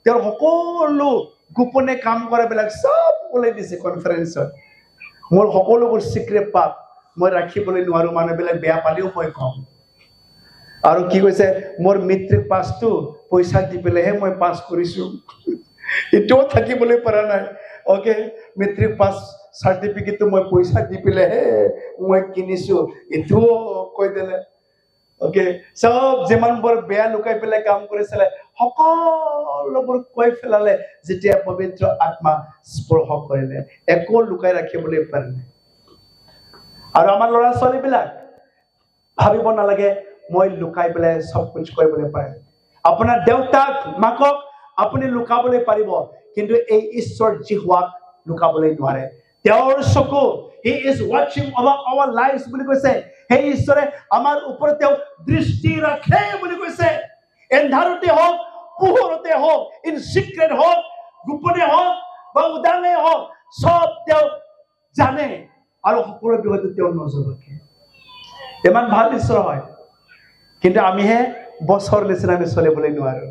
তেওঁৰ সকলো গোপনে কাম কৰাবিলাক চব ওলাই দিছে কনফাৰেন্সত। মোৰ সকলোবোৰ চিক্ৰেট পাপ মই ৰাখিবলৈ নোৱাৰো, মানুহবিলাক বেয়া পালেও মই কম। আৰু কি কৈছে, মোৰ মেট্ৰিক পাছটো পইচা দি পেলাইহে মই পাছ কৰিছো, এতিয়াও থাকিবলৈ পৰা নাই। অকে, মেট্ৰিক পাছ চাৰ্টিফিকেটটো মই পইচা দি পেলাইহে মই কিনিছো, এইটোও কৈ দিলে। অকে, চব যিমানবোৰ বেয়া লুকাই পেলাই কাম কৰিছিলে সকলোবোৰ কৈ পেলালে যেতিয়া পবিত্ৰ আত্মা স্পৰ্শ কৰিলে। একো লুকাই ৰাখিবলৈ পৰা নাই। আৰু আমাৰ ল'ৰা ছোৱালীবিলাক ভাবিব নালাগে মই লুকাই পেলাই চব কিছু কৰিবলৈ পাৰে। আপোনাৰ দেউতাক মাকক আপুনি লুকাবলৈ পাৰিব, কিন্তু এই ঈশ্বৰ জিহুৱাক লুকাবলৈ নোৱাৰে। তেওঁৰ চকু, he is watching over our lives বুলি কৈছে। সেই ঈশ্বৰে আমাৰ ওপৰত তেওঁ দৃষ্টি ৰাখে বুলি কৈছে। এন্ধাৰতে হওক, পোহৰতে হওক, ইন চিক্ৰেট হওক, গোপনে হওক বা উদানে হওক, চব তেওঁ জানে, আৰু সকলো বিষয়টো তেওঁ নজৰ ৰাখে। ইমান ভাল ঈশ্বৰ হয়, কিন্তু আমিহে বছৰ নিচিনা আমি চলিবলৈ নোৱাৰো।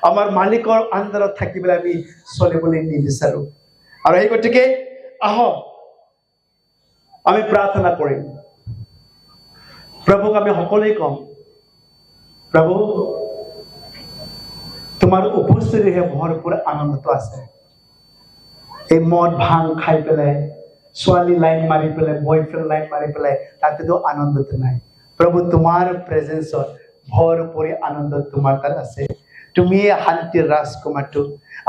আমাৰ মালিকৰ আণ্ডাৰত থাকি পেলাই আমি চলিবলৈ নিবিচাৰো। আৰু সেই গতিকে আহক আমি প্ৰাৰ্থনা কৰিম। প্ৰভুক আমি সকলোৱে কম, প্ৰভু তোমাৰ উপস্থিতিহে ভৰপূৰ আনন্দটো আছে। এই মদ ভাং খাই পেলাই, ছোৱালী লাইন মাৰি পেলাই, বয়ফ্ৰেণ্ড লাইন মাৰি পেলাই তাতেতো আনন্দটো নাই। প্ৰভু তোমাৰ প্ৰেজেন্সত ভৰপূৰ আনন্দ তোমাৰ তাত আছে। তুমিয়ে শান্তিৰ ৰাজকুমাৰটো।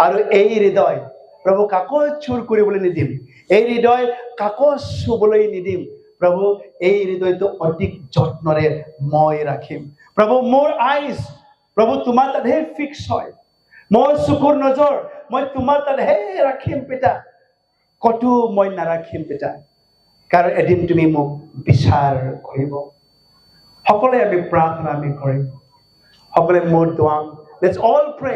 আৰু এই হৃদয় প্ৰভু কাকো চুৰ কৰিবলৈ নিদিম, এই হৃদয় কাকো চুবলৈ নিদিম। প্ৰভু এই হৃদয়টো অধিক যত্নৰে মই ৰাখিম। প্ৰভু মোৰ আইজ প্ৰভু তোমাৰ তাতহে ফিক্স হয়, মোৰ চকুৰ নজৰ মই তোমাৰ তাতহে ৰাখিম পিতা, কতো মই নাৰাখিম পিতা, কাৰণ এদিন তুমি মোক বিচাৰ কৰিব। সকলোৱে আমি প্ৰাৰ্থনা আমি কৰিম। সকলোৱে মোৰ দোৱাম, লেটছ অল প্ৰে।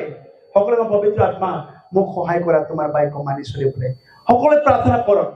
সকলোৱে পবিত্ৰ আত্মা মোক সহায় কৰা তোমাৰ বাক্য মানি চলিবলৈ। সকলোৱে প্ৰাৰ্থনা কৰক।